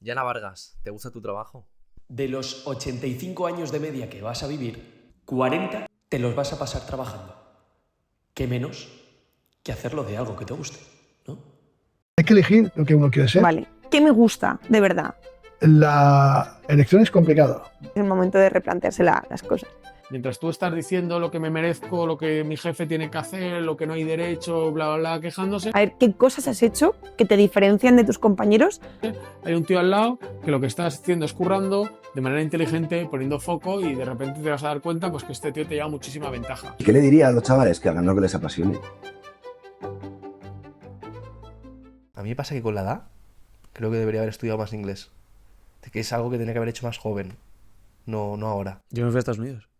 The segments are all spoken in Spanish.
Yana Vargas, ¿te gusta tu trabajo? De los 85 años de media que vas a vivir, 40 te los vas a pasar trabajando. ¿Qué menos que hacerlo de algo que te guste, ¿no? Hay que elegir lo que uno quiere ser. Vale, ¿qué me gusta de verdad? La elección es complicada. Es el momento de replantearse las cosas. Mientras tú estás diciendo lo que me merezco, lo que mi jefe tiene que hacer, lo que no hay derecho, bla, bla, bla, quejándose, A ver, ¿qué cosas has hecho que te diferencian de tus compañeros? hay un tío al lado que lo que estás haciendo es currando de manera inteligente, poniendo foco, y de repente te vas a dar cuenta pues, que este tío te lleva muchísima ventaja. ¿Qué le diría a los chavales? Que hagan lo que les apasione. A mí me pasa que con la edad creo que debería haber estudiado más inglés. De que es algo que tenía que haber hecho más joven, no ahora. Yo me fui a Estados Unidos.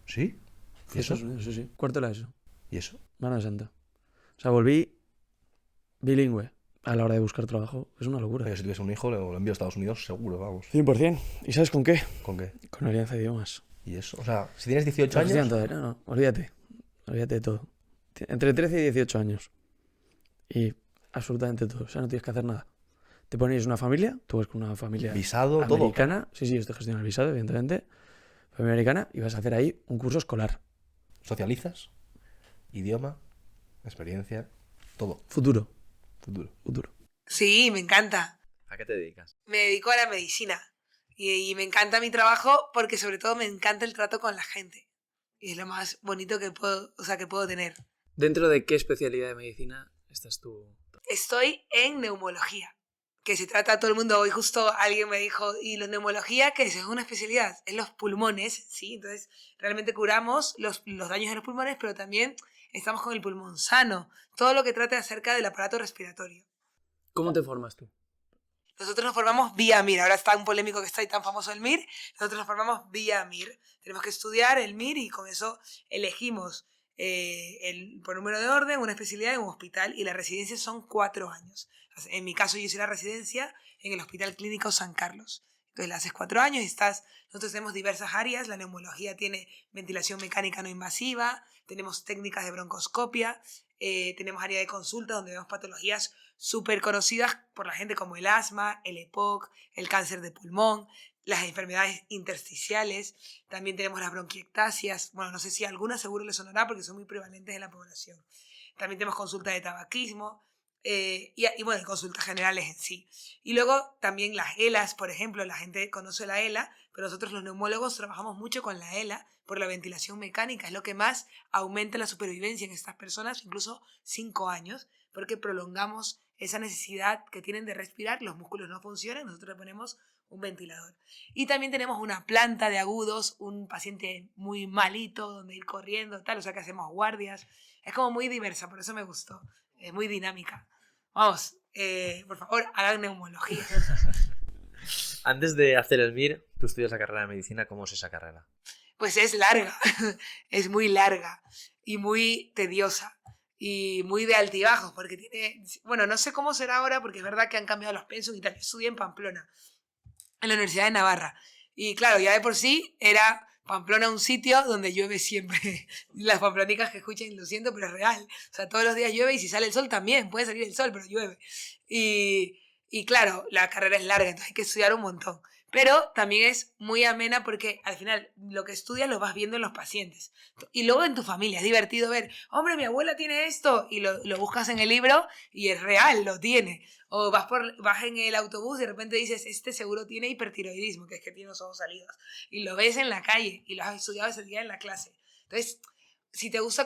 ¿Sí? Fui a Estados Unidos, sí. Cuarto de la ESO. ¿Y eso? Mano Santa. O sea, volví bilingüe a la hora de buscar trabajo. Es una locura. Pero si tuviese un hijo, lo envío a Estados Unidos seguro, vamos. 100%. ¿Y sabes con qué? ¿Con qué? Con Alianza de Idiomas. ¿Y eso? O sea, si tienes 18 años... No, olvídate. Olvídate de todo. Entre 13 y 18 años. Y absolutamente todo. O sea, no tienes que hacer nada. Te pones una familia, tú vas con una familia Visado, todo. americana. Sí, esto gestiona el visado, evidentemente. Familia americana, y vas a hacer ahí un curso escolar. Socializas, idioma, experiencia, todo. Futuro. Sí, me encanta. ¿A qué te dedicas? Me dedico a la medicina y me encanta mi trabajo porque sobre todo me encanta el trato con la gente. Y es lo más bonito que puedo tener. ¿Dentro de qué especialidad de medicina estás tú? Estoy en neumología, que se trata todo el mundo. Hoy justo alguien me dijo, ¿y la neumología qué es? Es una especialidad, es los pulmones, ¿sí? Entonces realmente curamos los daños de los pulmones, pero también estamos con el pulmón sano. Todo lo que trate acerca del aparato respiratorio. ¿Cómo te formas tú? Nosotros nos formamos vía MIR. Ahora está tan polémico que está y tan famoso el MIR. Nosotros nos formamos vía MIR. Tenemos que estudiar el MIR y con eso elegimos por número de orden una especialidad en un hospital, y la residencia son 4 años. En mi caso yo hice la residencia en el Hospital Clínico San Carlos. Entonces la haces 4 años y nosotros tenemos diversas áreas. La neumología tiene ventilación mecánica no invasiva, tenemos técnicas de broncoscopia, tenemos área de consulta donde vemos patologías súper conocidas por la gente como el asma, el EPOC, el cáncer de pulmón, las enfermedades intersticiales. También tenemos las bronquiectasias. Bueno, no sé si a algunas seguro les sonará porque son muy prevalentes en la población. También tenemos consulta de tabaquismo y bueno, consultas generales en sí. Y luego también las ELAs, por ejemplo. La gente conoce la ELA, pero nosotros los neumólogos trabajamos mucho con la ELA por la ventilación mecánica. Es lo que más aumenta la supervivencia en estas personas, incluso 5 años, porque prolongamos esa necesidad que tienen de respirar. Los músculos no funcionan, nosotros le ponemos un ventilador. Y también tenemos una planta de agudos, un paciente muy malito donde ir corriendo, tal, o sea que hacemos guardias. Es como muy diversa, por eso me gustó. Es muy dinámica. Vamos, por favor, hagan neumología. Antes de hacer el MIR, tú estudias la carrera de medicina. ¿Cómo es esa carrera? Pues es larga, es muy larga y muy tediosa y muy de altibajos, porque tiene, bueno, no sé cómo será ahora, porque es verdad que han cambiado los pensos y tal. Yo estudié en Pamplona, en la Universidad de Navarra, y claro, ya de por sí era Pamplona un sitio donde llueve siempre. Las pamplonicas que escuchen, lo siento, pero es real. O sea, todos los días llueve, y si sale el sol también, puede salir el sol, pero llueve. Y claro, la carrera es larga, entonces hay que estudiar un montón. Pero también es muy amena porque al final lo que estudias lo vas viendo en los pacientes. Y luego en tu familia. Es divertido ver, hombre, mi abuela tiene esto, y lo buscas en el libro y es real, lo tiene. O vas en el autobús y de repente dices, este seguro tiene hipertiroidismo, que es que tiene los ojos salidos. Y lo ves en la calle y lo has estudiado ese día en la clase. Entonces, si te gusta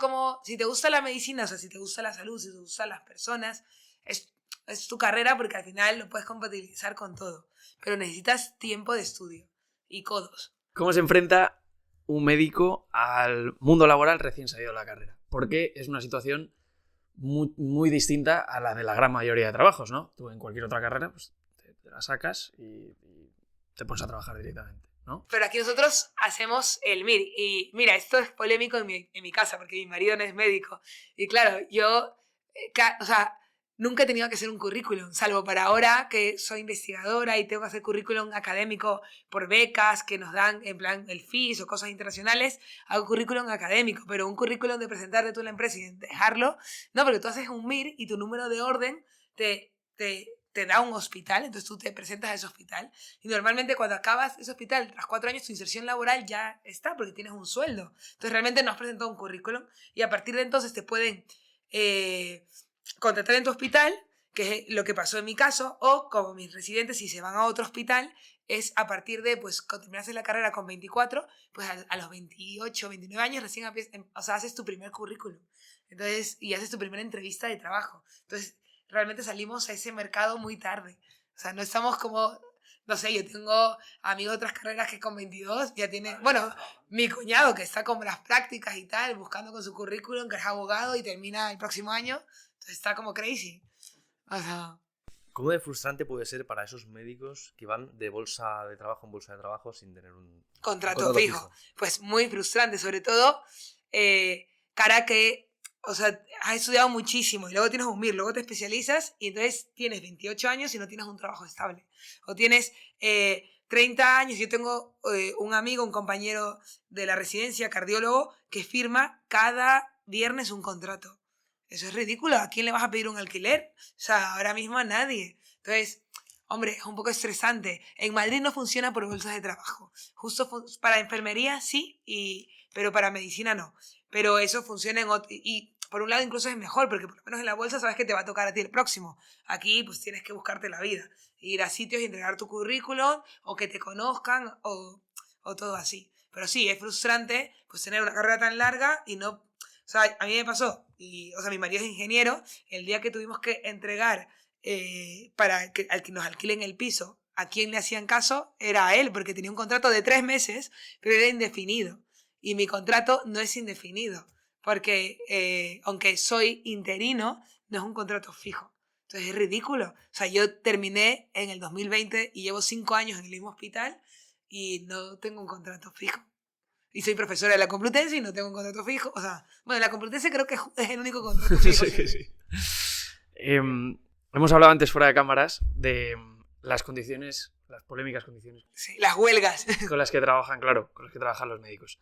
la medicina, o sea, si te gusta la salud, si te gustan las personas, es tu carrera, porque al final lo puedes compatibilizar con todo. Pero necesitas tiempo de estudio y codos. ¿Cómo se enfrenta un médico al mundo laboral recién salido de la carrera? Porque es una situación muy, muy distinta a la de la gran mayoría de trabajos, ¿no? Tú en cualquier otra carrera pues te la sacas y te pones a trabajar directamente, ¿no? Pero aquí nosotros hacemos el MIR. Y mira, esto es polémico en mi casa, porque mi marido no es médico. Y claro, yo, nunca he tenido que hacer un currículum, salvo para ahora que soy investigadora y tengo que hacer currículum académico por becas que nos dan, en plan el FIS o cosas internacionales. Hago currículum académico, pero un currículum de presentarte tú en la empresa y dejarlo, no, porque tú haces un MIR y tu número de orden te te da un hospital, entonces tú te presentas a ese hospital y normalmente cuando acabas ese hospital, tras 4 años, tu inserción laboral ya está porque tienes un sueldo. Entonces realmente no has presentado un currículum y a partir de entonces te pueden contratar en tu hospital, que es lo que pasó en mi caso, o como mis residentes, si se van a otro hospital, es a partir de, pues, cuando terminaste la carrera con 24, pues a los 28, 29 años recién haces tu primer currículum. Entonces, y haces tu primera entrevista de trabajo. Entonces, realmente salimos a ese mercado muy tarde. O sea, no estamos como, no sé, yo tengo amigos de otras carreras que con 22 ya tienen, bueno, mi cuñado que está con las prácticas y tal, buscando con su currículum, que es abogado y termina el próximo año, entonces está como crazy. O sea... ¿Cómo de frustrante puede ser para esos médicos que van de bolsa de trabajo en bolsa de trabajo sin tener un contrato fijo? Pues muy frustrante, sobre todo cara que, o sea, has estudiado muchísimo y luego tienes un MIR, luego te especializas y entonces tienes 28 años y no tienes un trabajo estable. O tienes 30 años, yo tengo un amigo, un compañero de la residencia, cardiólogo, que firma cada viernes un contrato. Eso es ridículo. ¿A quién le vas a pedir un alquiler? O sea, ahora mismo a nadie. Entonces, hombre, es un poco estresante. En Madrid no funciona por bolsas de trabajo. Justo para enfermería sí, pero para medicina no. Pero eso funciona y por un lado incluso es mejor, porque por lo menos en la bolsa sabes que te va a tocar a ti el próximo. Aquí pues tienes que buscarte la vida. Ir a sitios y entregar tu currículum, o que te conozcan, o todo así. Pero sí, es frustrante pues tener una carrera tan larga y no... O sea, a mí me pasó, o sea, mi marido es ingeniero, el día que tuvimos que entregar para que nos alquilen el piso, a quien le hacían caso era a él, porque tenía un contrato de 3 meses, pero era indefinido. Y mi contrato no es indefinido, porque aunque soy interino, no es un contrato fijo. Entonces es ridículo. O sea, yo terminé en el 2020 y llevo 5 años en el mismo hospital y no tengo un contrato fijo. Y soy profesora de la Complutense y no tengo un contrato fijo. O sea, bueno, la Complutense creo que es el único contrato fijo. Sí, que sí. Hemos hablado antes fuera de cámaras de las condiciones, las polémicas condiciones. Sí, las huelgas. Con las que trabajan, claro, con las que trabajan los médicos.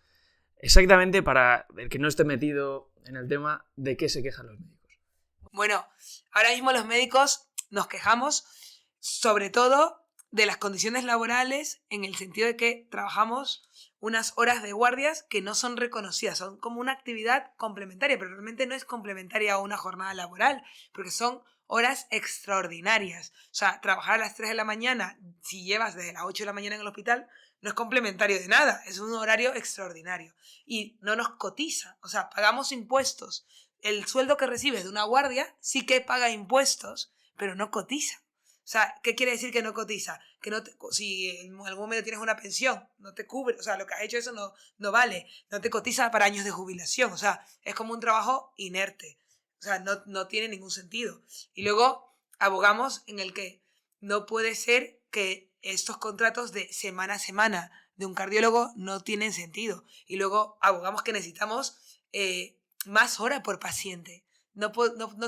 Exactamente, para el que no esté metido en el tema, ¿de qué se quejan los médicos? Bueno, ahora mismo los médicos nos quejamos sobre todo de las condiciones laborales, en el sentido de que trabajamos unas horas de guardias que no son reconocidas, son como una actividad complementaria, pero realmente no es complementaria a una jornada laboral, porque son horas extraordinarias. O sea, trabajar a las 3 de la mañana, si llevas desde las 8 de la mañana en el hospital, no es complementario de nada, es un horario extraordinario. Y no nos cotiza, o sea, pagamos impuestos. El sueldo que recibes de una guardia sí que paga impuestos, pero no cotiza. O sea, ¿qué quiere decir que no cotiza? Que no si en algún momento tienes una pensión, no te cubre, o sea, lo que has hecho eso no vale, no te cotiza para años de jubilación, o sea, es como un trabajo inerte, o sea, no tiene ningún sentido. Y luego abogamos en el que no puede ser que estos contratos de semana a semana de un cardiólogo no tienen sentido. Y luego abogamos que necesitamos más horas por paciente. No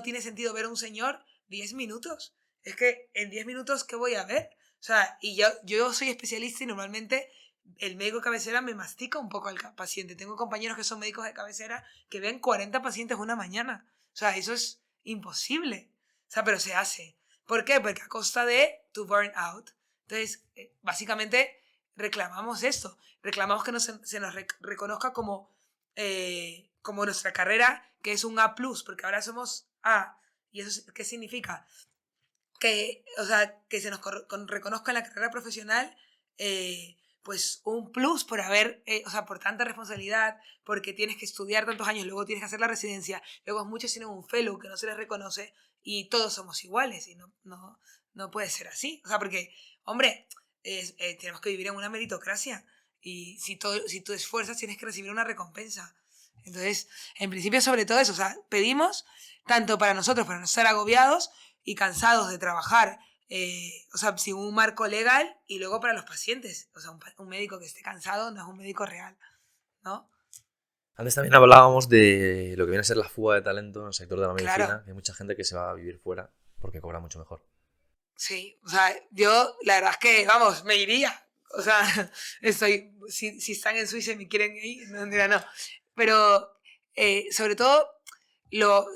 tiene sentido ver a un señor 10 minutos. Es que en 10 minutos, ¿qué voy a ver? O sea, y yo soy especialista y normalmente el médico de cabecera me mastica un poco al paciente. Tengo compañeros que son médicos de cabecera que ven 40 pacientes una mañana. O sea, eso es imposible. O sea, pero se hace. ¿Por qué? Porque a costa de tu burnout. Entonces, básicamente reclamamos esto. Reclamamos que se nos reconozca como nuestra carrera, que es un A+, porque ahora somos A. ¿Y eso qué significa? Que se nos reconozca en la carrera profesional pues un plus por haber, por tanta responsabilidad, porque tienes que estudiar tantos años, luego tienes que hacer la residencia, luego muchos tienen un fellow que no se les reconoce y todos somos iguales y no puede ser así. O sea, porque, hombre, tenemos que vivir en una meritocracia y si tú esfuerzas tienes que recibir una recompensa. Entonces, en principio, sobre todo eso, o sea, pedimos tanto para nosotros, para no estar agobiados y cansados de trabajar, sin un marco legal, y luego para los pacientes. O sea, un médico que esté cansado no es un médico real, ¿no? Antes también hablábamos de lo que viene a ser la fuga de talento en el sector de la medicina. Claro. Hay mucha gente que se va a vivir fuera porque cobra mucho mejor. Sí, o sea, yo la verdad es que, vamos, me iría. O sea, si están en Suiza y me quieren ir, no dirá no. Pero sobre todo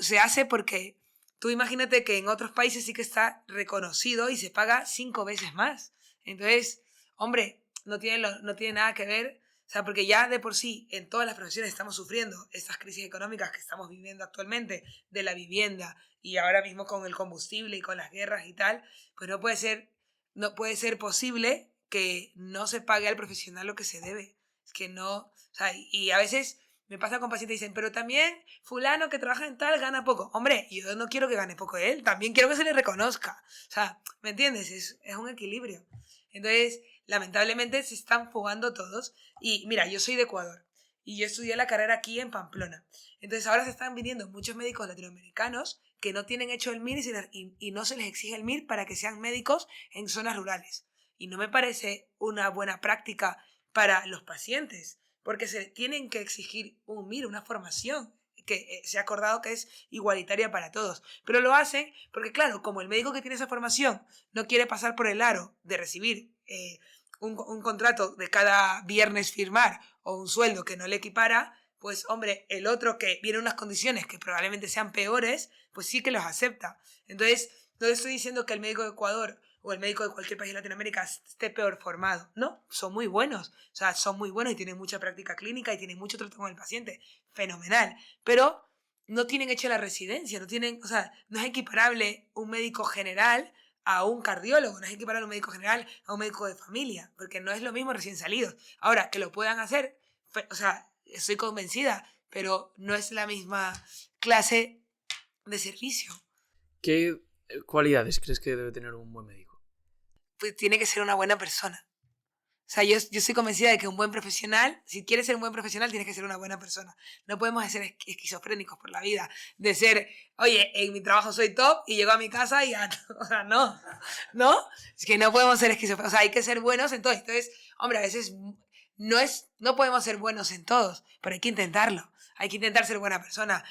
se hace porque tú imagínate que en otros países sí que está reconocido y se paga 5 veces más. Entonces, hombre, no tiene nada que ver, o sea, porque ya de por sí en todas las profesiones estamos sufriendo estas crisis económicas que estamos viviendo actualmente de la vivienda y ahora mismo con el combustible y con las guerras y tal, pues no puede ser posible que no se pague al profesional lo que se debe. Es que no, o sea, y a veces me pasa con pacientes y dicen, pero también fulano que trabaja en tal gana poco. Hombre, yo no quiero que gane poco él, también quiero que se le reconozca. O sea, ¿me entiendes? Es un equilibrio. Entonces, lamentablemente se están fugando todos. Y mira, yo soy de Ecuador y yo estudié la carrera aquí en Pamplona. Entonces ahora se están viniendo muchos médicos latinoamericanos que no tienen hecho el MIR y no se les exige el MIR para que sean médicos en zonas rurales. Y no me parece una buena práctica para los pacientes, porque se tienen que exigir un MIR, una formación que se ha acordado que es igualitaria para todos. Pero lo hacen porque, claro, como el médico que tiene esa formación no quiere pasar por el aro de recibir un contrato de cada viernes firmar o un sueldo que no le equipara, pues hombre, el otro que viene en unas condiciones que probablemente sean peores, pues sí que los acepta. Entonces, no estoy diciendo que el médico de Ecuador o el médico de cualquier país de Latinoamérica esté peor formado. No, son muy buenos. O sea, son muy buenos y tienen mucha práctica clínica y tienen mucho trato con el paciente. Fenomenal. Pero no tienen hecho la residencia, o sea, no es equiparable un médico general a un cardiólogo, no es equiparable un médico general a un médico de familia, porque no es lo mismo recién salidos. Ahora, que lo puedan hacer, o sea, estoy convencida, pero no es la misma clase de servicio. ¿Qué cualidades crees que debe tener un buen médico? Pues tiene que ser una buena persona. O sea, yo estoy convencida de que un buen profesional, si quieres ser un buen profesional, tienes que ser una buena persona. No podemos ser esquizofrénicos por la vida. De ser, oye, en mi trabajo soy top y llego a mi casa y ya, o sea, no. Es que no podemos ser esquizofrénicos. O sea, hay que ser buenos en todo. Entonces, hombre, a veces no podemos ser buenos en todos, pero hay que intentarlo. Hay que intentar ser buena persona.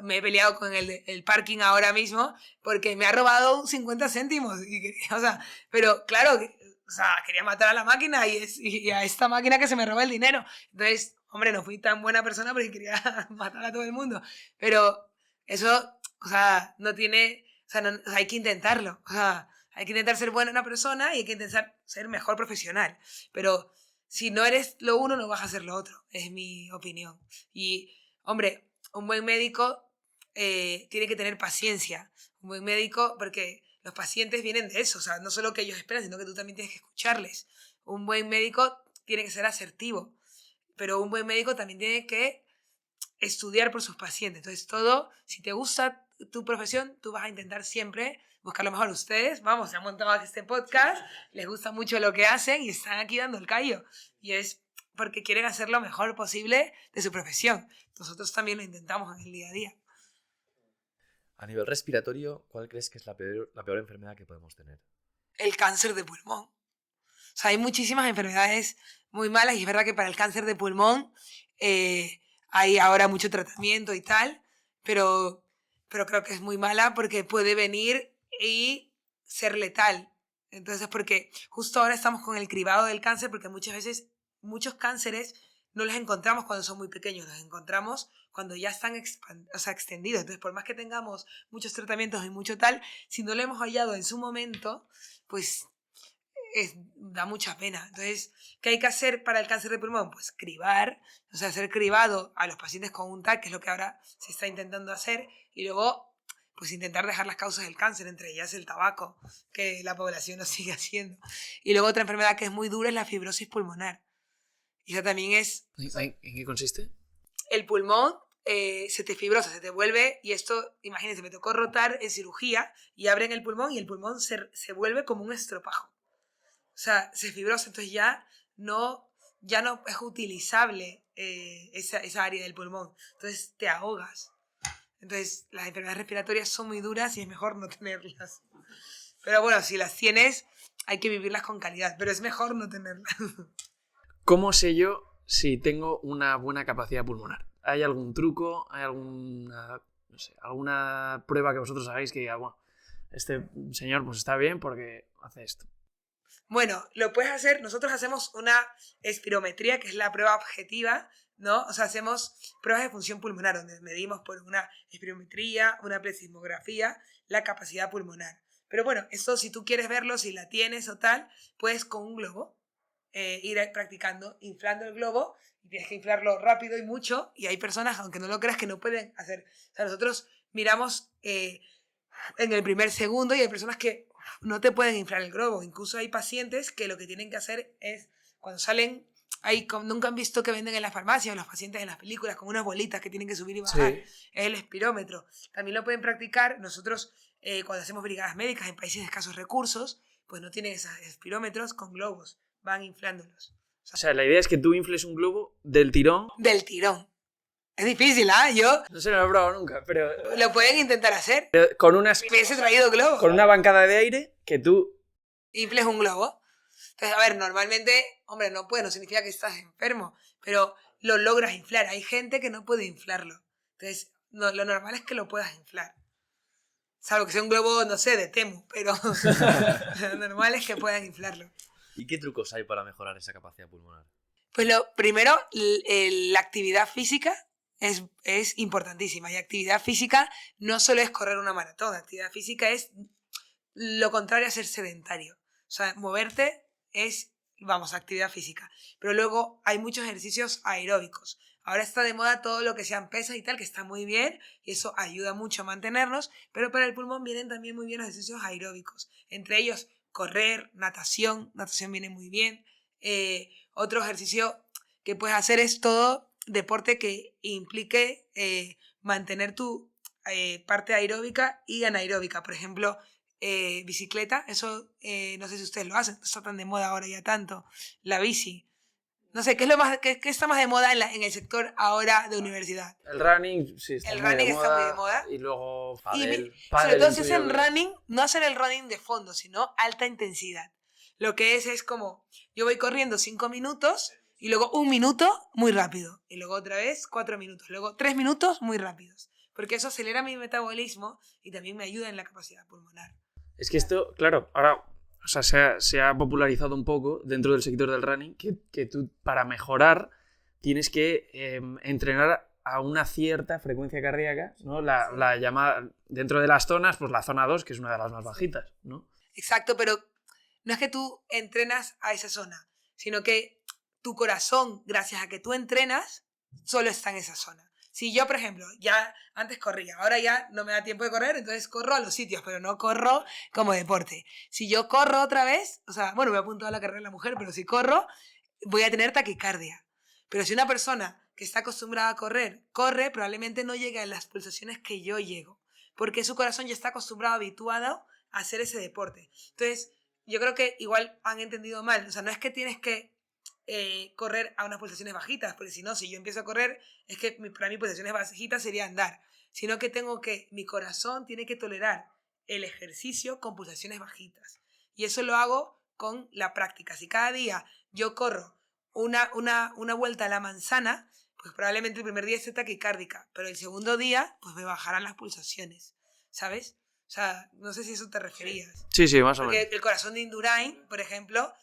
Me he peleado con el parking ahora mismo porque me ha robado 50 céntimos. O sea, pero claro, o sea, quería matar a la máquina y a esta máquina que se me roba el dinero. Entonces, hombre, no fui tan buena persona porque quería matar a todo el mundo. Pero eso, o sea, no tiene... O sea, o sea, hay que intentarlo. O sea, hay que intentar ser buena persona y hay que intentar ser mejor profesional. Pero si no eres lo uno, no vas a ser lo otro. Es mi opinión. Y, hombre, un buen médico tiene que tener paciencia. Un buen médico, porque los pacientes vienen de eso. O sea, no solo que ellos esperan, sino que tú también tienes que escucharles. Un buen médico tiene que ser asertivo. Pero un buen médico también tiene que estudiar por sus pacientes. Entonces, todo, si te gusta tu profesión, tú vas a intentar siempre buscar lo mejor. Ustedes, vamos, se han montado aquí este podcast, les gusta mucho lo que hacen y están aquí dando el callo. Y es porque quieren hacer lo mejor posible de su profesión. Nosotros también lo intentamos en el día a día. A nivel respiratorio, ¿cuál crees que es la peor enfermedad que podemos tener? El cáncer de pulmón. O sea, hay muchísimas enfermedades muy malas y es verdad que para el cáncer de pulmón hay ahora mucho tratamiento y tal, pero creo que es muy mala porque puede venir y ser letal. Entonces, porque justo ahora estamos con el cribado del cáncer, porque muchas veces muchos cánceres no los encontramos cuando son muy pequeños, los encontramos cuando ya están extendidos. Entonces, por más que tengamos muchos tratamientos y mucho tal, si no lo hemos hallado en su momento, pues da mucha pena. Entonces, ¿qué hay que hacer para el cáncer de pulmón? Pues cribar, o sea, hacer cribado a los pacientes con un TAC, que es lo que ahora se está intentando hacer, y luego pues intentar dejar las causas del cáncer, entre ellas el tabaco, que la población lo sigue haciendo. Y luego otra enfermedad que es muy dura es la fibrosis pulmonar. Y eso también es... ¿En qué consiste? El pulmón se te fibrosa, se te vuelve, y esto, imagínense, me tocó rotar en cirugía y abren el pulmón y el pulmón se vuelve como un estropajo. O sea, se fibrosa, entonces ya no es utilizable esa área del pulmón. Entonces te ahogas. Entonces las enfermedades respiratorias son muy duras y es mejor no tenerlas. Pero bueno, si las tienes, hay que vivirlas con calidad, pero es mejor no tenerlas. ¿Cómo sé yo si tengo una buena capacidad pulmonar? ¿Hay algún truco? ¿Hay alguna prueba que vosotros hagáis que diga, bueno, este señor pues está bien porque hace esto? Bueno, lo puedes hacer. Nosotros hacemos una espirometría, que es la prueba objetiva ¿no? O sea, hacemos pruebas de función pulmonar, donde medimos por una espirometría, una plethysmografía, la capacidad pulmonar. Pero bueno, eso si tú quieres verlo, si la tienes o tal, puedes con un globo ir practicando, inflando el globo, y tienes que inflarlo rápido y mucho, y hay personas, aunque no lo creas, que no pueden hacer. O sea, nosotros miramos en el primer segundo y hay personas que no te pueden inflar el globo. Incluso hay pacientes que lo que tienen que hacer es, cuando salen, nunca han visto que venden en las farmacias o los pacientes en las películas con unas bolitas que tienen que subir y bajar. Sí. Es el espirómetro. También lo pueden practicar. Nosotros, cuando hacemos brigadas médicas en países de escasos recursos, pues no tienen esos espirómetros con globos. Van inflándolos. O sea, la idea es que tú infles un globo del tirón. Del tirón. Es difícil, ¿ah? Yo No se lo he probado nunca, pero lo pueden intentar hacer. con unas, Me hubiese traído globo. con una bancada de aire que tú... Infles un globo. Entonces, a ver, normalmente, hombre, no puede, no significa que estás enfermo, pero lo logras inflar. Hay gente que no puede inflarlo. Entonces, lo normal es que lo puedas inflar. Salvo que sea un globo, no sé, de Temu, pero lo normal es que puedan inflarlo. ¿Y qué trucos hay para mejorar esa capacidad pulmonar? Pues lo primero, la actividad física es importantísima. Y actividad física no solo es correr una maratón, actividad física es lo contrario a ser sedentario. O sea, moverte es, vamos, actividad física. Pero luego hay muchos ejercicios aeróbicos. Ahora está de moda todo lo que sean pesas y tal, que está muy bien, y eso ayuda mucho a mantenernos, pero para el pulmón vienen también muy bien los ejercicios aeróbicos. Entre ellos, correr, natación viene muy bien. Otro ejercicio que puedes hacer es todo deporte que implique mantener tu parte aeróbica y anaeróbica. Por ejemplo, bicicleta, eso no sé si ustedes lo hacen, no está tan de moda ahora ya tanto, la bici. No sé, ¿qué es lo más, qué está más de moda en el sector ahora de universidad? El running, sí, está El muy running de está moda, muy de moda. Y luego Y pádel, sobre todo si intuyo hacen que- running, no hacer el running de fondo, sino alta intensidad. Lo que es como, yo voy corriendo 5 minutos y luego 1 minuto muy rápido. Y luego otra vez 4 minutos. Luego 3 minutos muy rápidos. Porque eso acelera mi metabolismo y también me ayuda en la capacidad pulmonar. Es que esto, claro, ahora o sea, se ha popularizado un poco dentro del sector del running que tú para mejorar tienes que entrenar a una cierta frecuencia cardíaca, ¿no? La llamada, dentro de las zonas, pues la zona 2, que es una de las más bajitas, ¿no? Exacto, pero no es que tú entrenas a esa zona, sino que tu corazón, gracias a que tú entrenas, solo está en esa zona. Si yo, por ejemplo, ya antes corría, ahora ya no me da tiempo de correr, entonces corro a los sitios, pero no corro como deporte. Si yo corro otra vez, o sea, bueno, me he apuntado a la carrera de la mujer, pero si corro, voy a tener taquicardia. Pero si una persona que está acostumbrada a correr, corre, probablemente no llegue a las pulsaciones que yo llego, porque su corazón ya está acostumbrado, habituado a hacer ese deporte. Entonces, yo creo que igual han entendido mal. O sea, no es que tienes que correr a unas pulsaciones bajitas, porque si no, si yo empiezo a correr, es que para mí pulsaciones bajitas sería andar, sino que mi corazón tiene que tolerar el ejercicio con pulsaciones bajitas. Y eso lo hago con la práctica. Si cada día yo corro una vuelta a la manzana, pues probablemente el primer día esté taquicárdica, pero el segundo día, pues me bajarán las pulsaciones, ¿sabes? O sea, no sé si a eso te referías. Sí, más o Porque menos. el corazón de Indurain, por ejemplo,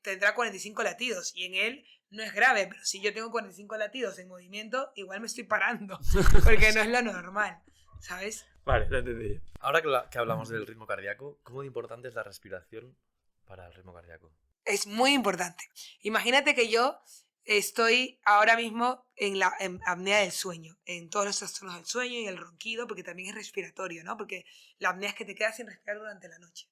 tendrá 45 latidos y en él no es grave, pero si yo tengo 45 latidos en movimiento, igual me estoy parando, porque no es lo normal, ¿sabes? Vale, lo entendí. Ahora que hablamos del ritmo cardíaco, ¿cómo de importante es la respiración para el ritmo cardíaco? Es muy importante. Imagínate que yo estoy ahora mismo en la apnea del sueño, en todos los trastornos del sueño y el ronquido, porque también es respiratorio, ¿no? Porque la apnea es que te quedas sin respirar durante la noche.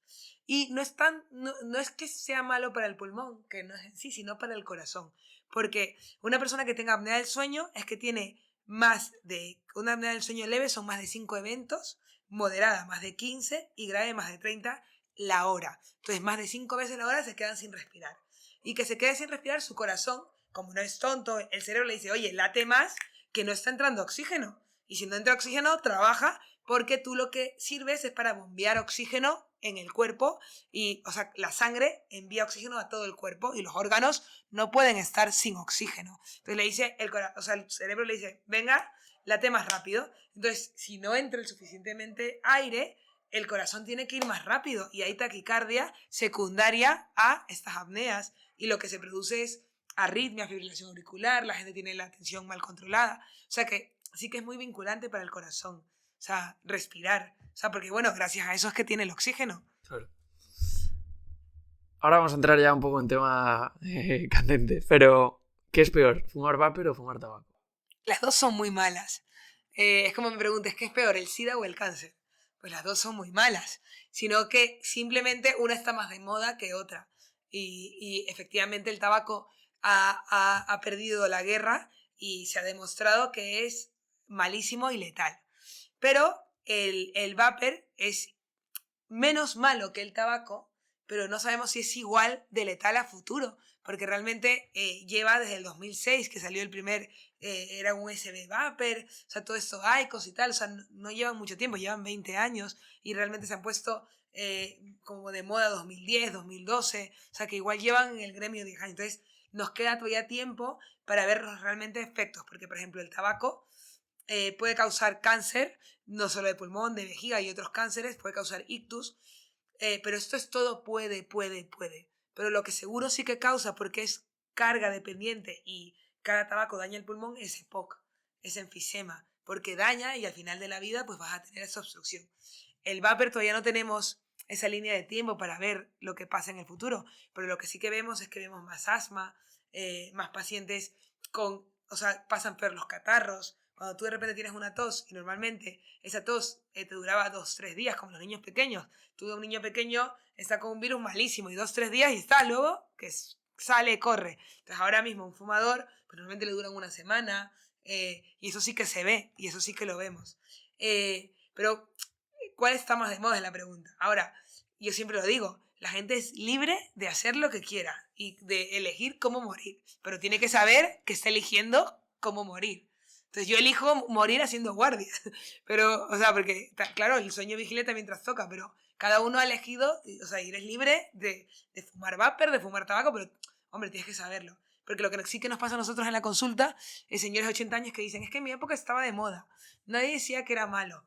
Y no es que sea malo para el pulmón, que no es en sí, sino para el corazón. Porque una persona que tenga apnea del sueño es que tiene una apnea del sueño leve son más de 5 eventos, moderada más de 15 y grave más de 30 la hora. Entonces más de 5 veces la hora se quedan sin respirar. Y que se quede sin respirar su corazón, como no es tonto, el cerebro le dice, oye, late más, que no está entrando oxígeno. Y si no entra oxígeno, trabaja, porque tú lo que sirves es para bombear oxígeno en el cuerpo, y, o sea, la sangre envía oxígeno a todo el cuerpo y los órganos no pueden estar sin oxígeno. Entonces le dice, el cerebro le dice, venga, late más rápido. Entonces, si no entra el suficientemente aire, el corazón tiene que ir más rápido y hay taquicardia secundaria a estas apneas. Y lo que se produce es arritmia, fibrilación auricular, la gente tiene la tensión mal controlada. O sea que sí que es muy vinculante para el corazón. O sea, respirar. O sea, porque bueno, gracias a eso es que tiene el oxígeno. Claro. Ahora vamos a entrar ya un poco en tema candente, pero ¿qué es peor? ¿Fumar vapor o fumar tabaco? Las dos son muy malas. Es como me preguntes, ¿qué es peor, el SIDA o el cáncer? Pues las dos son muy malas, sino que simplemente una está más de moda que otra. Y efectivamente el tabaco ha perdido la guerra y se ha demostrado que es malísimo y letal. Pero el vapor es menos malo que el tabaco, pero no sabemos si es igual de letal a futuro, porque realmente lleva desde el 2006 que salió el primer, era un USB Vapor, o sea, todo esto IQOS y tal, o sea, no llevan mucho tiempo, llevan 20 años y realmente se han puesto como de moda 2010, 2012, o sea, que igual llevan en el gremio 10 años. Entonces, nos queda todavía tiempo para ver los realmente efectos, porque, por ejemplo, el tabaco puede causar cáncer, no solo de pulmón, de vejiga y otros cánceres, puede causar ictus, pero esto es todo puede. Pero lo que seguro sí que causa, porque es carga dependiente y cada tabaco daña el pulmón, es EPOC, es enfisema, porque daña y al final de la vida pues vas a tener esa obstrucción. El vapor todavía no tenemos esa línea de tiempo para ver lo que pasa en el futuro, pero lo que sí que vemos es que vemos más asma, más pacientes o sea, pasan peor los catarros. Cuando tú de repente tienes una tos y normalmente esa tos te duraba 2-3 días, como los niños pequeños. Tú ves un niño pequeño, está con un virus malísimo y 2-3 días y está, luego que sale, corre. Entonces ahora mismo un fumador, pues normalmente le duran una semana y eso sí que se ve y eso sí que lo vemos. Pero ¿cuál está más de moda es la pregunta? Ahora, yo siempre lo digo, la gente es libre de hacer lo que quiera y de elegir cómo morir, pero tiene que saber que está eligiendo cómo morir. Entonces yo elijo morir haciendo guardia, pero, o sea, porque, claro, el sueño vigilante mientras toca, pero cada uno ha elegido, o sea, y eres libre de fumar vapor, de fumar tabaco, pero, hombre, tienes que saberlo. Porque lo que sí que nos pasa a nosotros en la consulta es señores de 80 años que dicen, es que en mi época estaba de moda, nadie decía que era malo.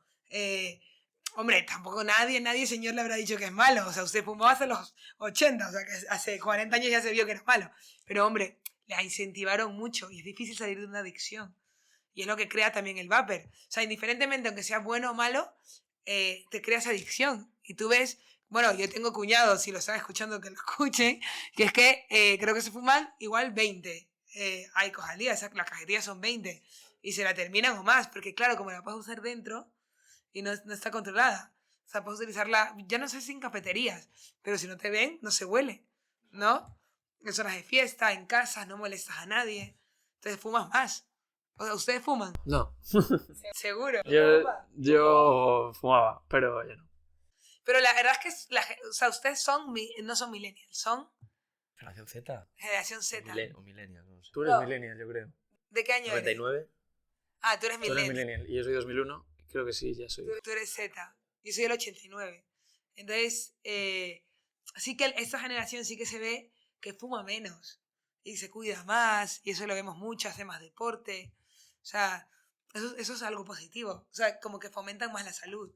Hombre, tampoco nadie, señor, le habrá dicho que es malo. O sea, usted fumó hace los 80, o sea, que hace 40 años ya se vio que era malo. Pero, hombre, la incentivaron mucho y es difícil salir de una adicción. Y es lo que crea también el vapor. O sea, indiferentemente, aunque sea bueno o malo, te creas adicción. Y tú ves, bueno, yo tengo cuñados, si lo están escuchando, que lo escuchen, que es que creo que se fuman igual 20 IQOS al día. O sea, las cajetillas son 20 y se la terminan o más, porque claro, como la puedes usar dentro y no está controlada. O sea, puedes utilizarla, ya no sé si en cafeterías, pero si no te ven, no se huele, ¿no? En zonas de fiesta, en casas, no molestas a nadie. Entonces fumas más. O sea, ¿ustedes fuman? No. ¿Seguro? Yo fumaba, pero ya no. Pero la verdad es que o sea, ustedes no son millennials, son ¿Generación Z? generación Z. O millennial, no sé. Tú eres No. millennial, yo creo. ¿De qué año eres? 99. Ah, tú eres Tú eres millennial. millennial y yo soy 2001. Creo que sí, ya soy. Tú eres Z. Yo soy del 89. Entonces, así que esta generación sí que se ve que fuma menos y se cuida más, y eso lo vemos mucho, hace más deporte. O sea, eso es algo positivo. O sea, como que fomentan más la salud.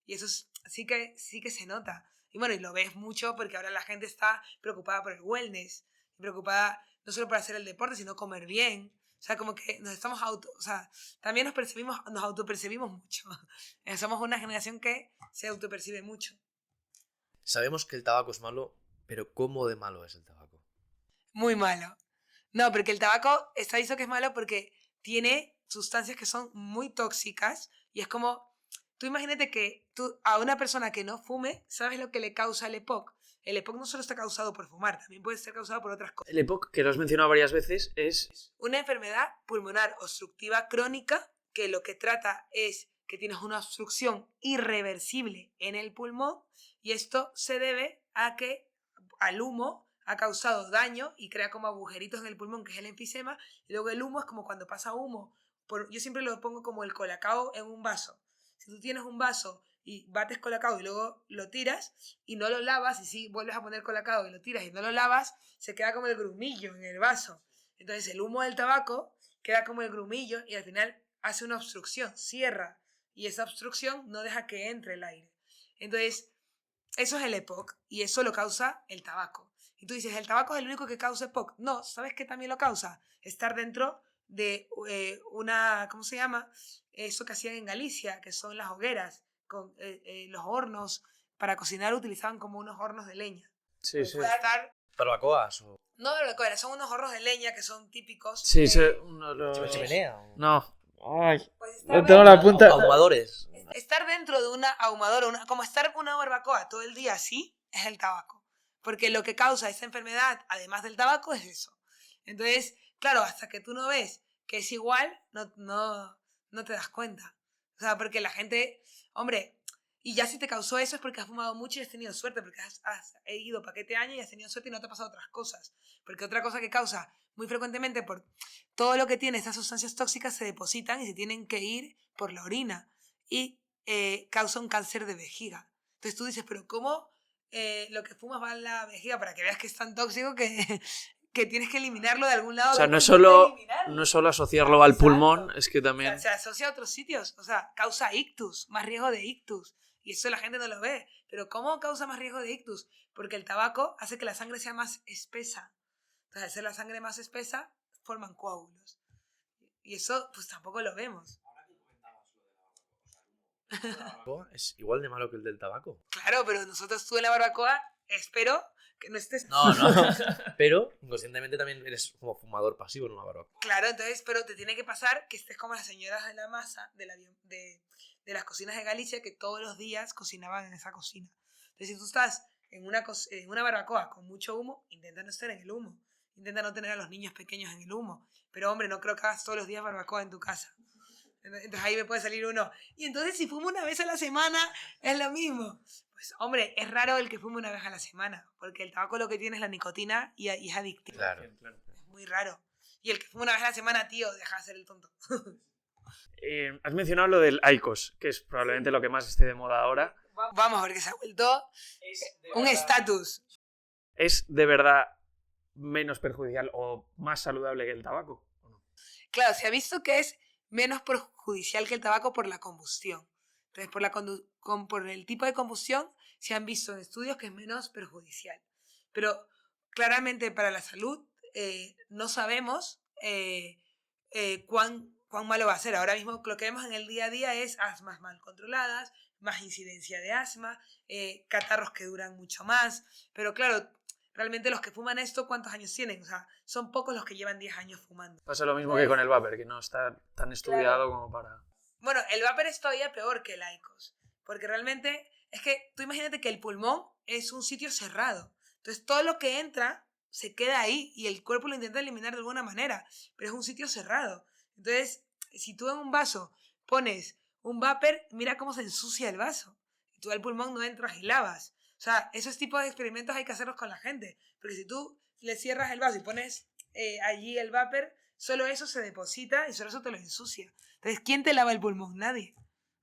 Y eso sí que se nota. Y bueno, y lo ves mucho porque ahora la gente está preocupada por el wellness, preocupada no solo por hacer el deporte, sino comer bien. O sea, como que nos estamos o sea, también nos autopercibimos mucho. Somos una generación que se autopercibe mucho. Sabemos que el tabaco es malo, pero ¿cómo de malo es el tabaco? Muy malo. No, porque el tabaco está dicho que es malo porque tiene sustancias que son muy tóxicas y es como, tú imagínate que tú a una persona que no fume, ¿sabes lo que le causa el EPOC? El EPOC no solo está causado por fumar, también puede ser causado por otras cosas. El EPOC, que lo has mencionado varias veces, es Una enfermedad pulmonar obstructiva crónica que lo que trata es que tienes una obstrucción irreversible en el pulmón y esto se debe a que al humo ha causado daño y crea como agujeritos en el pulmón, que es el enfisema, y luego el humo es como cuando pasa humo. Yo siempre lo pongo como el colacao en un vaso. Si tú tienes un vaso y bates colacao y luego lo tiras y no lo lavas, y si vuelves a poner colacao y lo tiras y no lo lavas, se queda como el grumillo en el vaso. Entonces el humo del tabaco queda como el grumillo y al final hace una obstrucción, cierra, y esa obstrucción no deja que entre el aire. Entonces, eso es el EPOC y eso lo causa el tabaco. Y tú dices, ¿el tabaco es el único que causa EPOC? No, ¿sabes qué también lo causa? Estar dentro de ¿cómo se llama? Eso que hacían en Galicia, que son las hogueras, con los hornos para cocinar utilizaban como unos hornos de leña. Sí, sí. Puede estar... ¿Barbacoas o No, barbacoa, son unos hornos de leña que son típicos. Sí, uno de los... chimenea? O... No. Ay, Pues no tengo la punta... Ahumadores. Estar dentro de una ahumadora, como estar en una barbacoa todo el día así, es el tabaco. Porque lo que causa esa enfermedad, además del tabaco, es eso. Entonces, claro, hasta que tú no ves que es igual, no te das cuenta. O sea, porque la gente, hombre, y ya si te causó eso es porque has fumado mucho y has tenido suerte, porque has ido paquete año y has tenido suerte y no te ha pasado otras cosas. Porque otra cosa que causa muy frecuentemente, por todo lo que tiene estas sustancias tóxicas se depositan y se tienen que ir por la orina y causa un cáncer de vejiga. Entonces tú dices, pero ¿cómo lo que fumas va en la vejiga? Para que veas que es tan tóxico que tienes que eliminarlo de algún lado. O sea, no es solo asociarlo al pulmón, es que también... O sea, se asocia a otros sitios. O sea, causa ictus, más riesgo de ictus. Y eso la gente no lo ve. Pero ¿cómo causa más riesgo de ictus? Porque el tabaco hace que la sangre sea más espesa. Entonces, al ser la sangre más espesa, forman coágulos. Y eso, pues tampoco lo vemos. ¿Es igual de malo que el del tabaco? Claro, pero tú en la barbacoa, espero que no estés... No. Pero inconscientemente también eres como fumador pasivo en una barbacoa. Claro, entonces, pero te tiene que pasar que estés como las señoras de la masa de las cocinas de Galicia que todos los días cocinaban en esa cocina. Entonces, si tú estás en una barbacoa con mucho humo, intenta no estar en el humo. Intenta no tener a los niños pequeños en el humo. Pero, hombre, no creo que hagas todos los días barbacoa en tu casa. Entonces ahí me puede salir uno. Y entonces si fumo una vez a la semana, es lo mismo. Pues, hombre, es raro el que fume una vez a la semana. Porque el tabaco lo que tiene es la nicotina y es adictivo. Claro. Es muy raro. Y el que fume una vez a la semana, tío, deja de ser el tonto. Has mencionado lo del IQOS, que es probablemente lo que más esté de moda ahora. Vamos, porque se ha vuelto un estatus. ¿Es de verdad menos perjudicial o más saludable que el tabaco? ¿O no? Claro, se ha visto que es menos perjudicial que el tabaco por la combustión. Entonces, por el tipo de combustión, se han visto en estudios que es menos perjudicial. Pero claramente para la salud no sabemos cuán malo va a ser. Ahora mismo lo que vemos en el día a día es asmas mal controladas, más incidencia de asma, catarros que duran mucho más. Pero claro, realmente los que fuman esto, ¿cuántos años tienen? O sea, son pocos los que llevan 10 años fumando. Pasa lo mismo que con el vapor, que no está tan estudiado como para... Bueno, el vapor es todavía peor que el IQOS, porque realmente es que tú imagínate que el pulmón es un sitio cerrado. Entonces todo lo que entra se queda ahí y el cuerpo lo intenta eliminar de alguna manera, pero es un sitio cerrado. Entonces, si tú en un vaso pones un vapor, mira cómo se ensucia el vaso. Y tú al pulmón no entras y lavas. O sea, esos tipos de experimentos hay que hacerlos con la gente. Porque si tú le cierras el vaso y pones allí el vapor, solo eso se deposita y solo eso te lo ensucia. Entonces, ¿quién te lava el pulmón? Nadie.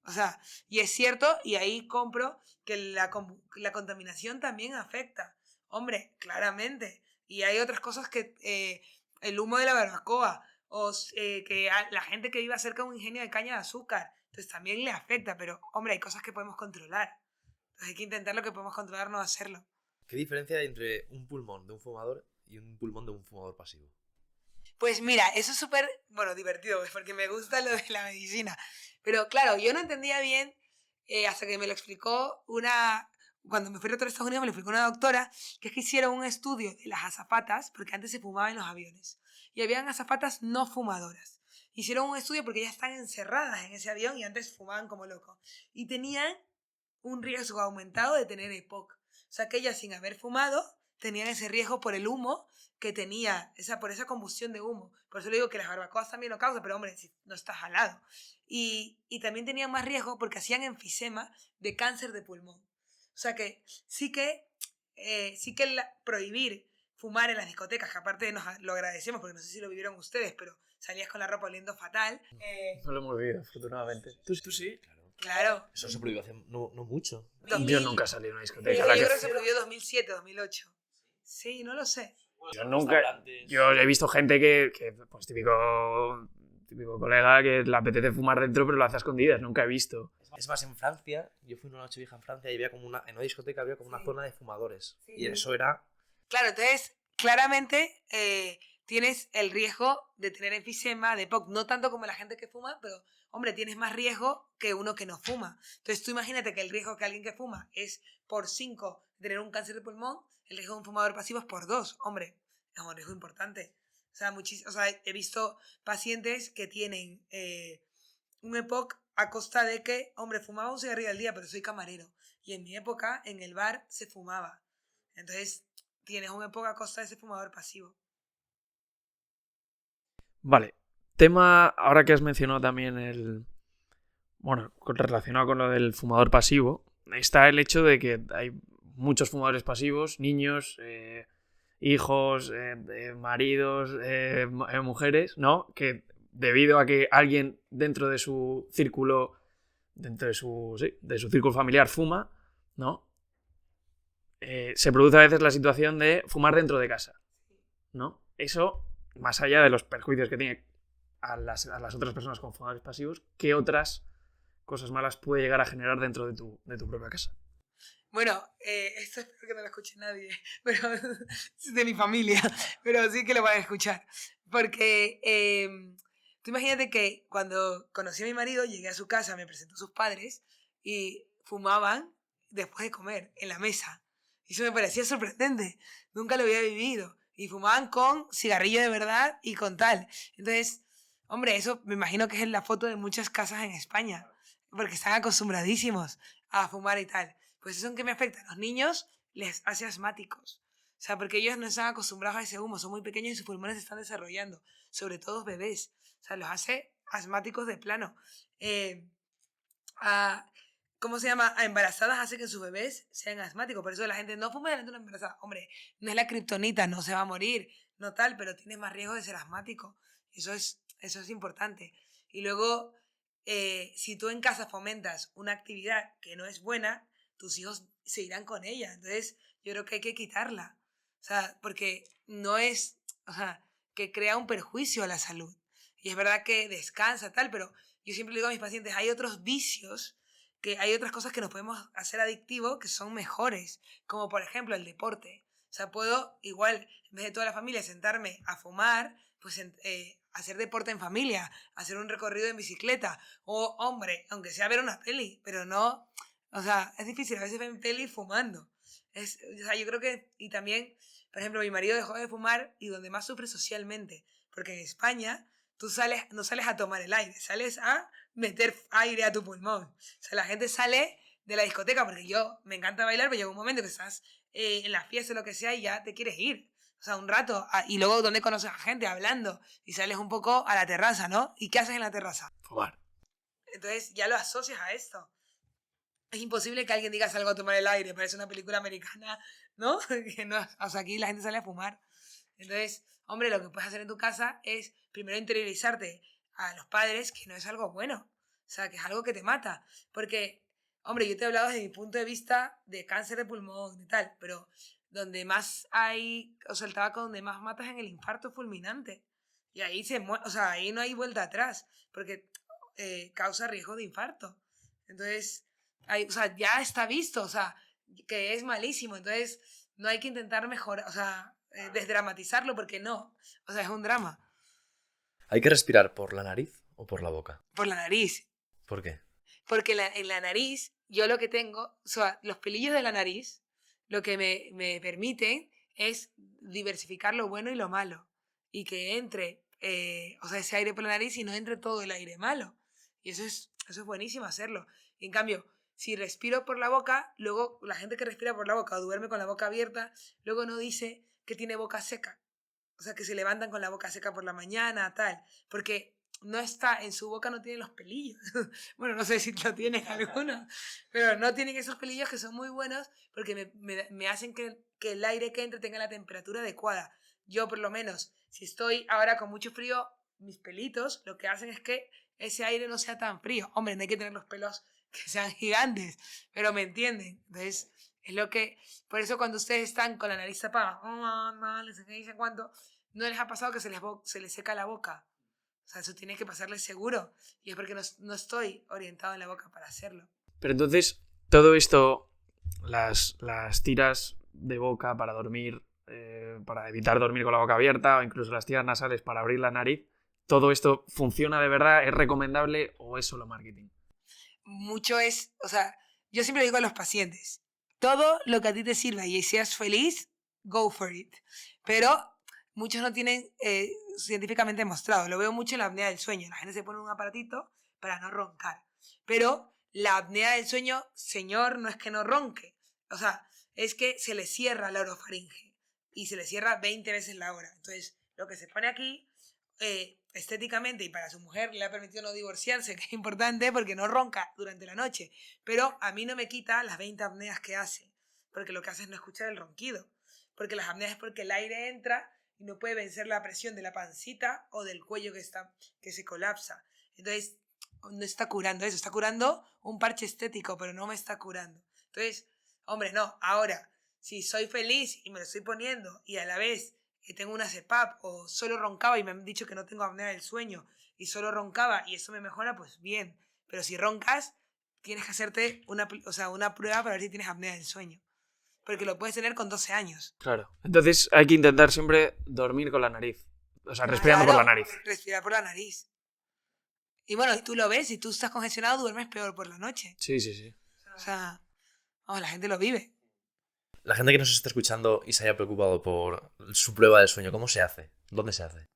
O sea, y es cierto, y ahí compro que la contaminación también afecta. Hombre, claramente. Y hay otras cosas que el humo de la barbacoa o que la gente que vive cerca de un ingenio de caña de azúcar, entonces también le afecta. Pero, hombre, hay cosas que podemos controlar. Entonces hay que intentar lo que podemos controlar, no hacerlo. ¿Qué diferencia hay entre un pulmón de un fumador y un pulmón de un fumador pasivo? Pues mira, eso es súper, divertido, porque me gusta lo de la medicina. Pero claro, yo no entendía bien hasta que me lo explicó cuando me fui a Estados Unidos me lo explicó una doctora, que es que hicieron un estudio de las azafatas, porque antes se fumaba en los aviones. Y habían azafatas no fumadoras. Hicieron un estudio porque ellas están encerradas en ese avión y antes fumaban como locos. Y tenían un riesgo aumentado de tener EPOC. O sea, que ellas sin haber fumado tenían ese riesgo por el humo que tenía, por esa combustión de humo. Por eso le digo que las barbacoas también lo causan, pero hombre, si no estás al lado. Y también tenían más riesgo porque hacían enfisema de cáncer de pulmón. O sea que sí que prohibir fumar en las discotecas, que aparte lo agradecemos porque no sé si lo vivieron ustedes, pero salías con la ropa oliendo fatal. No lo hemos vivido, afortunadamente. ¿Tú sí? Claro. Eso se prohibió hace no mucho. Yo nunca salí a una discoteca. Yo creo que se prohibió 2007, 2008. Sí, no lo sé. Yo nunca... Yo he visto gente que pues típico colega que le apetece fumar dentro pero lo hace a escondidas. Nunca he visto. Es más, en Francia, yo fui una noche vieja en Francia y había como en una discoteca había como una zona de fumadores. Sí. Y eso era Claro, entonces, claramente tienes el riesgo de tener enfisema, de EPOC, no tanto como la gente que fuma, pero, hombre, tienes más riesgo que uno que no fuma. Entonces, tú imagínate que el riesgo que alguien que fuma es por 5 de tener un cáncer de pulmón, el riesgo de un fumador pasivo es por 2. Hombre, es un riesgo importante. O sea, he visto pacientes que tienen un EPOC a costa de que, hombre, fumaba un cigarrillo al día, pero soy camarero. Y en mi época, en el bar, se fumaba. Entonces, tienes un EPOC a costa de ese fumador pasivo. Vale. Tema, ahora que has mencionado también relacionado con lo del fumador pasivo, está el hecho de que hay muchos fumadores pasivos, niños, hijos, maridos, mujeres, ¿no? Que debido a que alguien dentro de su círculo, de su círculo familiar fuma, ¿no? Se produce a veces la situación de fumar dentro de casa, ¿no? Eso, más allá de los perjuicios que tiene a las otras personas con fumadores pasivos, ¿qué otras cosas malas puede llegar a generar dentro de tu propia casa? Bueno, esto espero que no lo escuche nadie, pero es de mi familia, pero sí que lo van a escuchar. Porque tú imagínate que cuando conocí a mi marido, llegué a su casa, me presentó a sus padres y fumaban después de comer en la mesa. Y eso me parecía sorprendente, nunca lo había vivido. Y fumaban con cigarrillo de verdad y con tal. Entonces, hombre, eso me imagino que es la foto de muchas casas en España, porque están acostumbradísimos a fumar y tal. Pues eso en qué me afecta. A los niños les hace asmáticos. O sea, porque ellos no están acostumbrados a ese humo, son muy pequeños y sus pulmones se están desarrollando. Sobre todo bebés. O sea, los hace asmáticos de plano. ¿Cómo se llama? A embarazadas hace que sus bebés sean asmáticos. Por eso la gente no fuma delante de una embarazada. Hombre, no es la kriptonita, no se va a morir, no tal, pero tienes más riesgo de ser asmático. Eso es importante. Y luego, si tú en casa fomentas una actividad que no es buena, tus hijos se irán con ella. Entonces, yo creo que hay que quitarla. O sea, porque no es, o sea, que crea un perjuicio a la salud. Y es verdad que descansa, tal, pero yo siempre le digo a mis pacientes, hay otros vicios, que hay otras cosas que nos podemos hacer adictivos que son mejores, como por ejemplo el deporte. O sea, puedo igual, en vez de toda la familia, sentarme a fumar, pues hacer deporte en familia, hacer un recorrido en bicicleta, o hombre, aunque sea ver una peli, pero no, o sea, es difícil, a veces ven peli fumando. O sea, yo creo que, y también, por ejemplo, mi marido dejó de fumar y donde más sufre socialmente, porque en España tú no sales a tomar el aire, sales a meter aire a tu pulmón. O sea, la gente sale de la discoteca, porque yo me encanta bailar, pero llega un momento que estás en la fiesta o lo que sea y ya te quieres ir. O sea, un rato. Y luego, ¿dónde conoces a gente? Hablando. Y sales un poco a la terraza, ¿no? ¿Y qué haces en la terraza? Fumar. Entonces ya lo asocias a esto. Es imposible que alguien diga salgo a tomar el aire, parece una película americana, ¿no? Que no, o sea, aquí la gente sale a fumar. Entonces, hombre, lo que puedes hacer en tu casa es primero interiorizarte a los padres que no es algo bueno. O sea, que es algo que te mata. Porque, hombre, yo te he hablado desde mi punto de vista de cáncer de pulmón y tal, pero donde más hay, o sea, el tabaco donde más mata es en el infarto fulminante. Y ahí o sea, ahí no hay vuelta atrás, porque causa riesgo de infarto. Entonces, o sea, ya está visto, o sea, que es malísimo. Entonces, no hay que intentar mejorar, o sea, desdramatizarlo porque no. O sea, es un drama. ¿Hay que respirar por la nariz o por la boca? Por la nariz. ¿Por qué? Porque en la nariz, yo lo que tengo, o sea, los pelillos de la nariz, lo que me permiten es diversificar lo bueno y lo malo. Y que entre, o sea, ese aire por la nariz y no entre todo el aire malo. Y eso es buenísimo hacerlo. Y en cambio, si respiro por la boca, luego la gente que respira por la boca o duerme con la boca abierta, luego no dice que tiene boca seca. O sea, que se levantan con la boca seca por la mañana, tal. Porque no está, en su boca no tiene los pelillos. Bueno, no sé si lo tienen algunos, pero no tienen esos pelillos que son muy buenos porque me hacen que el aire que entre tenga la temperatura adecuada. Yo, por lo menos, si estoy ahora con mucho frío, mis pelitos lo que hacen es que ese aire no sea tan frío. Hombre, no hay que tener los pelos que sean gigantes, pero me entienden. Entonces, es lo que... Por eso cuando ustedes están con la nariz tapada, no dicen cuánto, no les ha pasado que se les seca la boca. O sea, eso tiene que pasarles seguro. Y es porque no estoy orientado en la boca para hacerlo. Pero entonces, todo esto, las tiras de boca para dormir, para evitar dormir con la boca abierta, o incluso las tiras nasales para abrir la nariz. ¿Todo esto funciona de verdad? ¿Es recomendable o es solo marketing? Mucho es, o sea, yo siempre digo a los pacientes, todo lo que a ti te sirva y seas feliz, go for it. Pero muchos no tienen científicamente demostrado. Lo veo mucho en la apnea del sueño. La gente se pone un aparatito para no roncar. Pero la apnea del sueño, señor, no es que no ronque. O sea, es que se le cierra la orofaringe y se le cierra 20 veces la hora. Entonces, lo que se pone aquí, estéticamente, y para su mujer le ha permitido no divorciarse, que es importante porque no ronca durante la noche. Pero a mí no me quita las 20 apneas que hace, porque lo que hace es no escuchar el ronquido. Porque las apneas es porque el aire entra y no puede vencer la presión de la pancita o del cuello que se colapsa. Entonces, no está curando eso, está curando un parche estético, pero no me está curando. Entonces, hombre, no, ahora, si soy feliz y me lo estoy poniendo y a la vez que tengo una CPAP o solo roncaba y me han dicho que no tengo apnea del sueño y solo roncaba y eso me mejora, pues bien. Pero si roncas, tienes que hacerte una prueba para ver si tienes apnea del sueño. Porque lo puedes tener con 12 años. Claro. Entonces hay que intentar siempre dormir con la nariz. O sea, respirando por la nariz. Respirar por la nariz. Y bueno, y tú lo ves, si tú estás congestionado, duermes peor por la noche. Sí, sí, sí. O sea, la gente lo vive. La gente que nos está escuchando y se haya preocupado por su prueba del sueño, ¿cómo se hace? ¿Dónde se hace?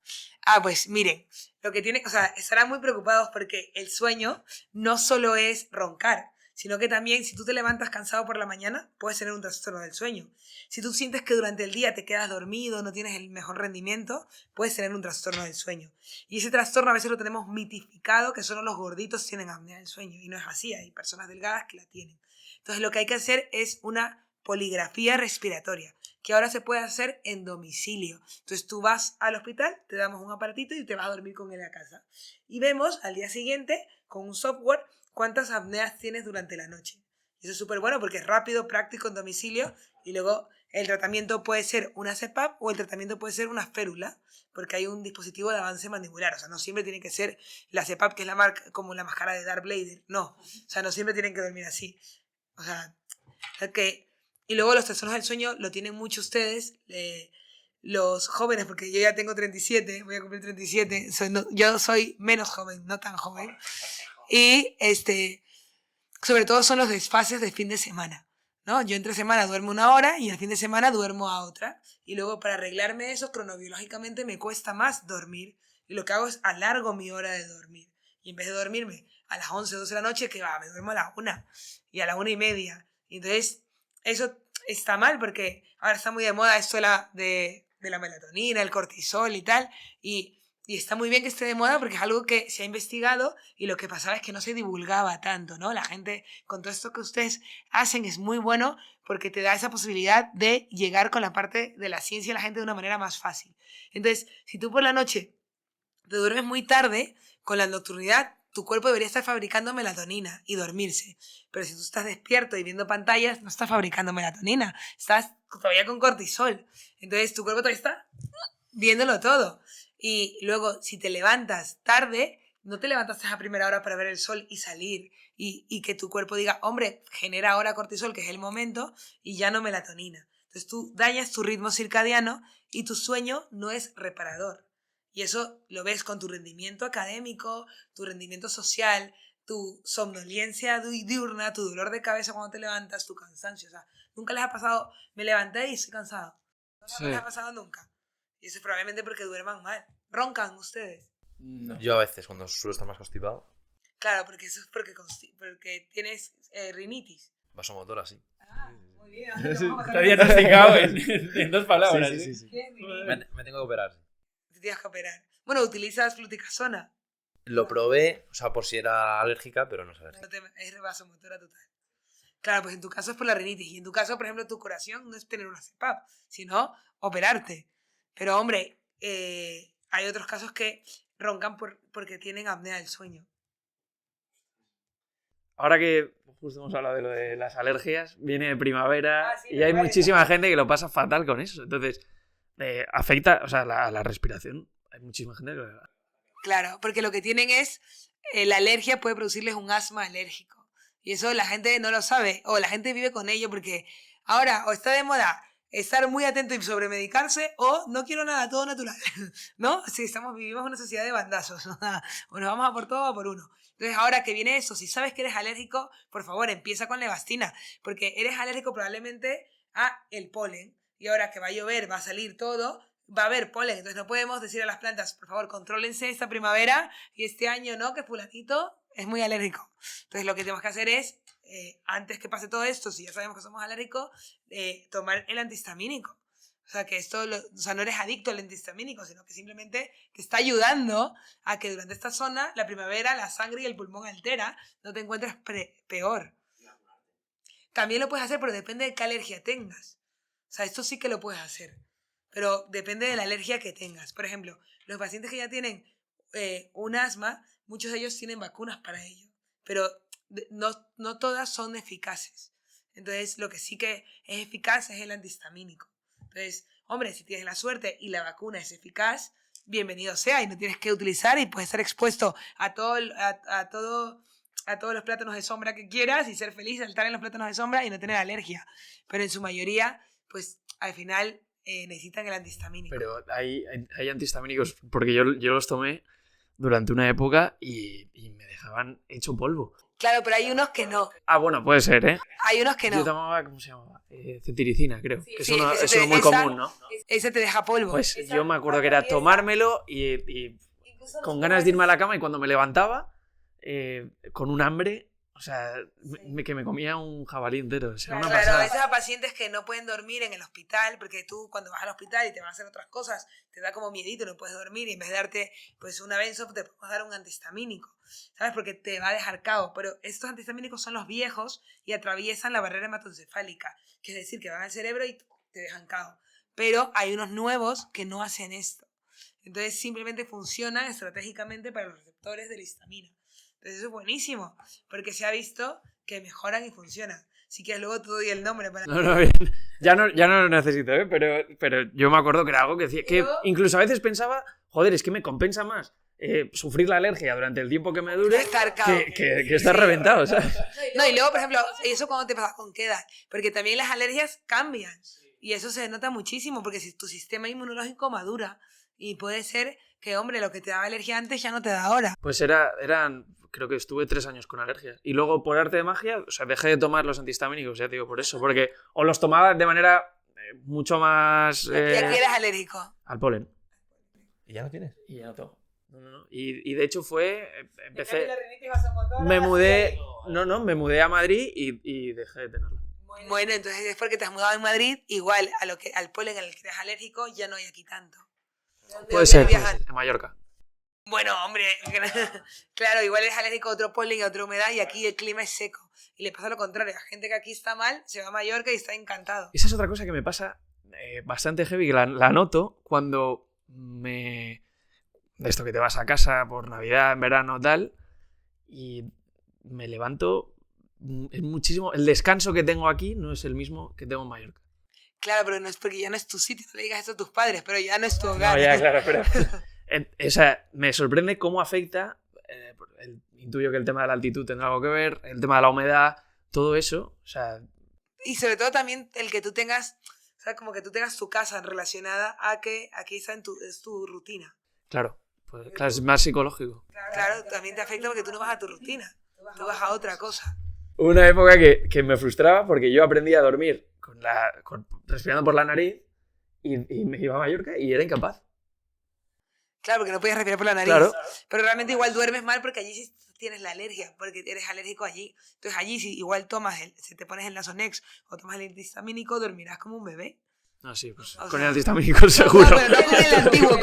Pues miren, lo que tiene, estarán muy preocupados porque el sueño no solo es roncar, sino que también si tú te levantas cansado por la mañana, puedes tener un trastorno del sueño. Si tú sientes que durante el día te quedas dormido, no tienes el mejor rendimiento, puedes tener un trastorno del sueño. Y ese trastorno a veces lo tenemos mitificado, que solo los gorditos tienen apnea del sueño. Y no es así, hay personas delgadas que la tienen. Entonces lo que hay que hacer es una poligrafía respiratoria, que ahora se puede hacer en domicilio. Entonces tú vas al hospital, te damos un aparatito y te vas a dormir con él a casa. Y vemos al día siguiente, con un software, cuántas apneas tienes durante la noche. Y eso es súper bueno porque es rápido, práctico, en domicilio. Y luego el tratamiento puede ser una CPAP o el tratamiento puede ser una férula, porque hay un dispositivo de avance mandibular. O sea, no siempre tiene que ser la CPAP, que es la marca, como la máscara de Darth Vader. No, o sea, no siempre tienen que dormir así. O sea, que... Y luego los trastornos del sueño lo tienen mucho ustedes, los jóvenes, porque yo ya tengo 37, voy a cumplir 37, yo soy menos joven, no tan joven. Y sobre todo son los desfases de fin de semana, ¿no? Yo entre semana duermo una hora y el fin de semana duermo a otra. Y luego para arreglarme eso, cronobiológicamente me cuesta más dormir. Y lo que hago es alargo mi hora de dormir. Y en vez de dormirme a las 11 o 12 de la noche, que va, me duermo a la 1 y a la 1:30. Y entonces eso está mal porque ahora está muy de moda esto de la melatonina, el cortisol y tal. Y está muy bien que esté de moda porque es algo que se ha investigado y lo que pasaba es que no se divulgaba tanto, ¿no? La gente, con todo esto que ustedes hacen, es muy bueno porque te da esa posibilidad de llegar con la parte de la ciencia a la gente de una manera más fácil. Entonces, si tú por la noche te duermes muy tarde, con la nocturnidad, tu cuerpo debería estar fabricando melatonina y dormirse. Pero si tú estás despierto y viendo pantallas, no estás fabricando melatonina, estás todavía con cortisol. Entonces, tu cuerpo todavía está viéndolo todo. Y luego, si te levantas tarde, no te levantaste a primera hora para ver el sol y salir y que tu cuerpo diga, hombre, genera ahora cortisol, que es el momento, y ya no melatonina. Entonces tú dañas tu ritmo circadiano y tu sueño no es reparador. Y eso lo ves con tu rendimiento académico, tu rendimiento social, tu somnolencia diurna, tu dolor de cabeza cuando te levantas, tu cansancio. O sea, nunca les ha pasado, me levanté y estoy cansado. No les ha pasado nunca. Y eso es probablemente porque duerman mal. ¿Roncan ustedes? No. Yo a veces, cuando suelo estar más constipado. Claro, porque eso es porque tienes rinitis. Vasomotora, sí. Muy bien. Está diagnosticado en 2 palabras. Sí. Me tengo que operar. Te tienes que operar. Bueno, ¿utilizas fluticasona? Lo probé, o sea, por si era alérgica, pero no es alérgica. Es vasomotora total. Claro, pues en tu caso es por la rinitis. Y en tu caso, por ejemplo, tu curación no es tener una CPAP, sino operarte. Pero, hombre, hay otros casos que roncan porque tienen apnea del sueño. Ahora que justo hemos hablado de lo de las alergias, viene primavera sí, y hay muchísima gente que lo pasa fatal con eso. Entonces, afecta, o sea, a la respiración. Hay muchísima gente que... Claro, porque lo que tienen es, la alergia puede producirles un asma alérgico. Y eso la gente no lo sabe, o la gente vive con ello porque ahora o está de moda estar muy atento y sobremedicarse, o no quiero nada, todo natural, ¿no? Si vivimos una sociedad de bandazos, o nos vamos a por todo o por uno. Entonces, ahora que viene eso, si sabes que eres alérgico, por favor, empieza con Levastina, porque eres alérgico probablemente a el polen, y ahora que va a llover, va a salir todo, va a haber polen, entonces no podemos decir a las plantas, por favor, contrólense esta primavera, y este año no, que fulanito es muy alérgico. Entonces, lo que tenemos que hacer es, antes que pase todo esto, si ya sabemos que somos alérgicos, tomar el antihistamínico. O sea, que esto, no eres adicto al antihistamínico, sino que simplemente te está ayudando a que durante esta zona, la primavera, la sangre y el pulmón altera, no te encuentres peor. También lo puedes hacer, pero depende de qué alergia tengas. O sea, esto sí que lo puedes hacer, pero depende de la alergia que tengas. Por ejemplo, los pacientes que ya tienen un asma, muchos de ellos tienen vacunas para ello, pero no todas son eficaces. Entonces, lo que sí que es eficaz es el antihistamínico. Entonces, hombre, si tienes la suerte y la vacuna es eficaz, bienvenido sea, y no tienes que utilizar y puedes estar expuesto a todos los plátanos de sombra que quieras y ser feliz, saltar en los plátanos de sombra y no tener alergia. Pero en su mayoría, pues al final necesitan el antihistamínico. Pero hay antihistamínicos, porque yo los tomé durante una época y me dejaban hecho polvo. Claro, pero hay unos que no. Ah, bueno, puede ser, ¿eh? Hay unos que no. Yo tomaba, ¿cómo se llamaba? Cetiricina, creo. Sí, que sí, es uno muy común, ¿no? Ese te deja polvo. Pues yo me acuerdo que era tomármelo y con ganas de irme a la cama, y cuando me levantaba, con un hambre, o sea, que me comía un jabalí entero. O sea, una Claro, pasada. a veces a pacientes que no pueden dormir en el hospital, porque tú cuando vas al hospital y te van a hacer otras cosas, te da como miedito, no puedes dormir, y en vez de darte pues una benzo, te podemos dar un antihistamínico, ¿sabes? Porque te va a dejar cao. Pero estos antihistamínicos son los viejos y atraviesan la barrera hematoencefálica, que es decir, que van al cerebro y te dejan cao. Pero hay unos nuevos que no hacen esto. Entonces simplemente funcionan estratégicamente para los receptores de la histamina. Entonces eso es buenísimo, porque se ha visto que mejoran y funcionan. Si quieres luego te doy el nombre para... No, bien. Ya no lo necesito, ¿eh? Pero yo me acuerdo que era algo que decía, que incluso a veces pensaba, joder, es que me compensa más sufrir la alergia durante el tiempo que me dure que estar reventado, ¿sabes? No, y luego, por ejemplo, eso cuando te pasa, ¿con qué edad? Porque también las alergias cambian, y eso se nota muchísimo, porque si tu sistema inmunológico madura, y puede ser que, hombre, lo que te daba alergia antes ya no te da ahora. Pues eran, creo que estuve 3 años con alergia. Y luego, por arte de magia, o sea, dejé de tomar los antihistamínicos, ya te digo, por eso. Porque o los tomaba de manera mucho más... ¿Y a qué eres alérgico? Al polen. ¿Y ya no tienes? Y ya no tomo. No. Y de hecho empecé... Me mudé a Madrid y dejé de tenerla. Bueno, entonces es porque te has mudado en Madrid, igual al polen al que eres alérgico ya no hay aquí tanto. Puede ser, en Mallorca. Bueno, hombre, claro, igual eres alérgico a otro polen y a otra humedad, y aquí el clima es seco. Y le pasa lo contrario, a gente que aquí está mal, se va a Mallorca y está encantado. Esa es otra cosa que me pasa bastante heavy, que la noto cuando de esto que te vas a casa por Navidad, en verano, tal, y me levanto, es muchísimo. El descanso que tengo aquí no es el mismo que tengo en Mallorca. Claro, pero no es porque ya no es tu sitio, no le digas eso a tus padres, pero ya no es tu hogar. No, ya, claro, pero... o sea, me sorprende cómo afecta, intuyo que el tema de la altitud tendrá algo que ver, el tema de la humedad, todo eso, o sea... Y sobre todo también el que tú tengas, o sea, como que tú tengas tu casa relacionada a que aquí está es tu rutina. Claro, pues claro, es más psicológico. Claro, también te afecta porque tú no vas a tu rutina, tú vas a otra cosa. Hubo una época que me frustraba porque yo aprendí a dormir respirando por la nariz y me iba a Mallorca y era incapaz. Claro, porque no podías respirar por la nariz. Claro. Pero realmente igual duermes mal porque allí sí tienes la alergia, porque eres alérgico allí. Entonces allí si igual si te pones el Nasonex o tomas el antihistamínico, dormirás como un bebé. Ah, sí, pues O con sea, el antihistamínico seguro. No, pero no con el antiguo,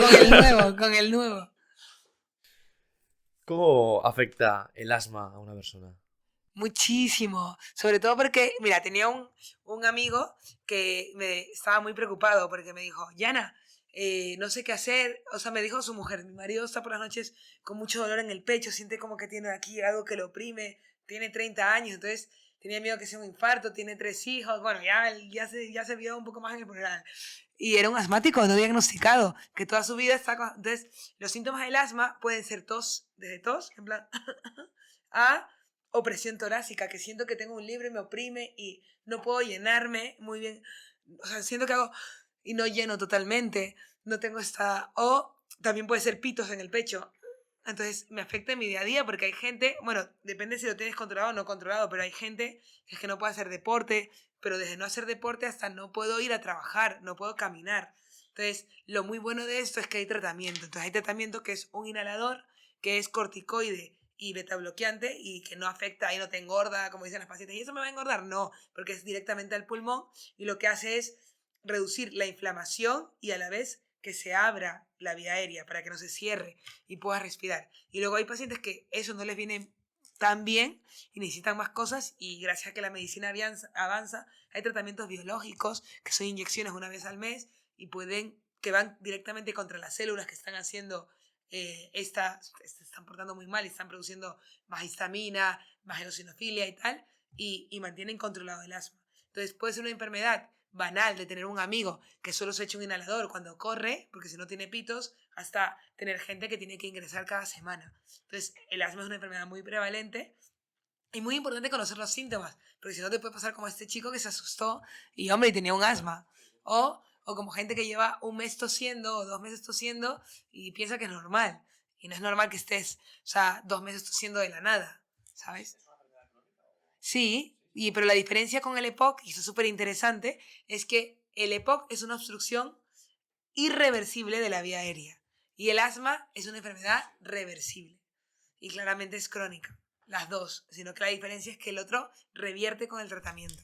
con el nuevo. ¿Cómo afecta el asma a una persona? Muchísimo, sobre todo porque, mira, tenía un amigo que estaba muy preocupado porque me dijo, Yana, no sé qué hacer, o sea, me dijo su mujer, mi marido está por las noches con mucho dolor en el pecho, siente como que tiene aquí algo que lo oprime, tiene 30 años, entonces tenía miedo que sea un infarto, tiene 3 hijos, bueno, ya se vio un poco más en el programa. Y era un asmático no diagnosticado, que toda su vida está... Entonces, los síntomas del asma pueden ser tos, desde tos, en plan, a opresión torácica, que siento que tengo un libro y me oprime y no puedo llenarme muy bien o sea, siento que hago y no lleno totalmente, no tengo o también puede ser pitos en el pecho. Entonces me afecta en mi día a día porque hay gente, bueno, depende si lo tienes controlado o no controlado, pero hay gente que es que no puede hacer deporte, pero desde no hacer deporte hasta no puedo ir a trabajar, no puedo caminar. Entonces, lo muy bueno de esto es que hay tratamiento. Entonces hay tratamiento que es un inhalador, que es corticoide y betabloqueante y que no afecta y no te engorda, como dicen las pacientes. ¿Y eso me va a engordar? No, porque es directamente al pulmón y lo que hace es reducir la inflamación y a la vez que se abra la vía aérea para que no se cierre y puedas respirar. Y luego hay pacientes que eso no les viene tan bien y necesitan más cosas y gracias a que la medicina avanza, hay tratamientos biológicos que son inyecciones una vez al mes y que van directamente contra las células que están haciendo se están portando muy mal y están produciendo más histamina, más eosinofilia y tal, y mantienen controlado el asma. Entonces puede ser una enfermedad banal de tener un amigo que solo se echa un inhalador cuando corre, porque si no tiene pitos, hasta tener gente que tiene que ingresar cada semana. Entonces el asma es una enfermedad muy prevalente y muy importante conocer los síntomas, porque si no te puede pasar como este chico que se asustó y hombre, y tenía un asma. O como gente que lleva un mes tosiendo o 2 meses tosiendo y piensa que es normal. Y no es normal que estés, 2 meses tosiendo de la nada, ¿sabes? Sí, pero la diferencia con el EPOC, y eso es súper interesante, es que el EPOC es una obstrucción irreversible de la vía aérea. Y el asma es una enfermedad reversible. Y claramente es crónica, las dos. Sino que la diferencia es que el otro revierte con el tratamiento.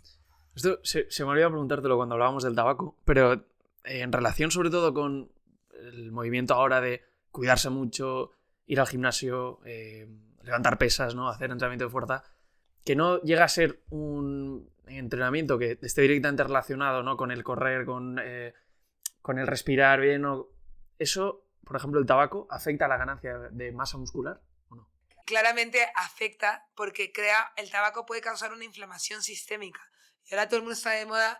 Esto se me olvidó preguntártelo cuando hablábamos del tabaco, pero en relación sobre todo con el movimiento ahora de cuidarse mucho, ir al gimnasio, levantar pesas, ¿no? Hacer entrenamiento de fuerza, que no llega a ser un entrenamiento que esté directamente relacionado, ¿no? Con el correr, con el respirar bien, ¿no? Eso, por ejemplo, el tabaco, ¿afecta a la ganancia de masa muscular o no? Claramente afecta porque el tabaco puede causar una inflamación sistémica. Y ahora todo el mundo está de moda,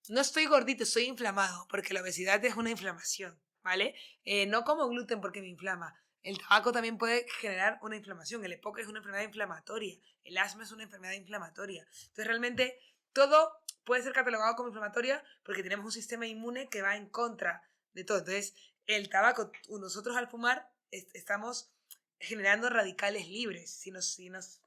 no estoy gordito, estoy inflamado, porque la obesidad es una inflamación, ¿vale? No como gluten porque me inflama. El tabaco también puede generar una inflamación. El EPOC es una enfermedad inflamatoria. El asma es una enfermedad inflamatoria. Entonces, realmente, todo puede ser catalogado como inflamatoria porque tenemos un sistema inmune que va en contra de todo. Entonces, el tabaco, nosotros al fumar, estamos generando radicales libres. No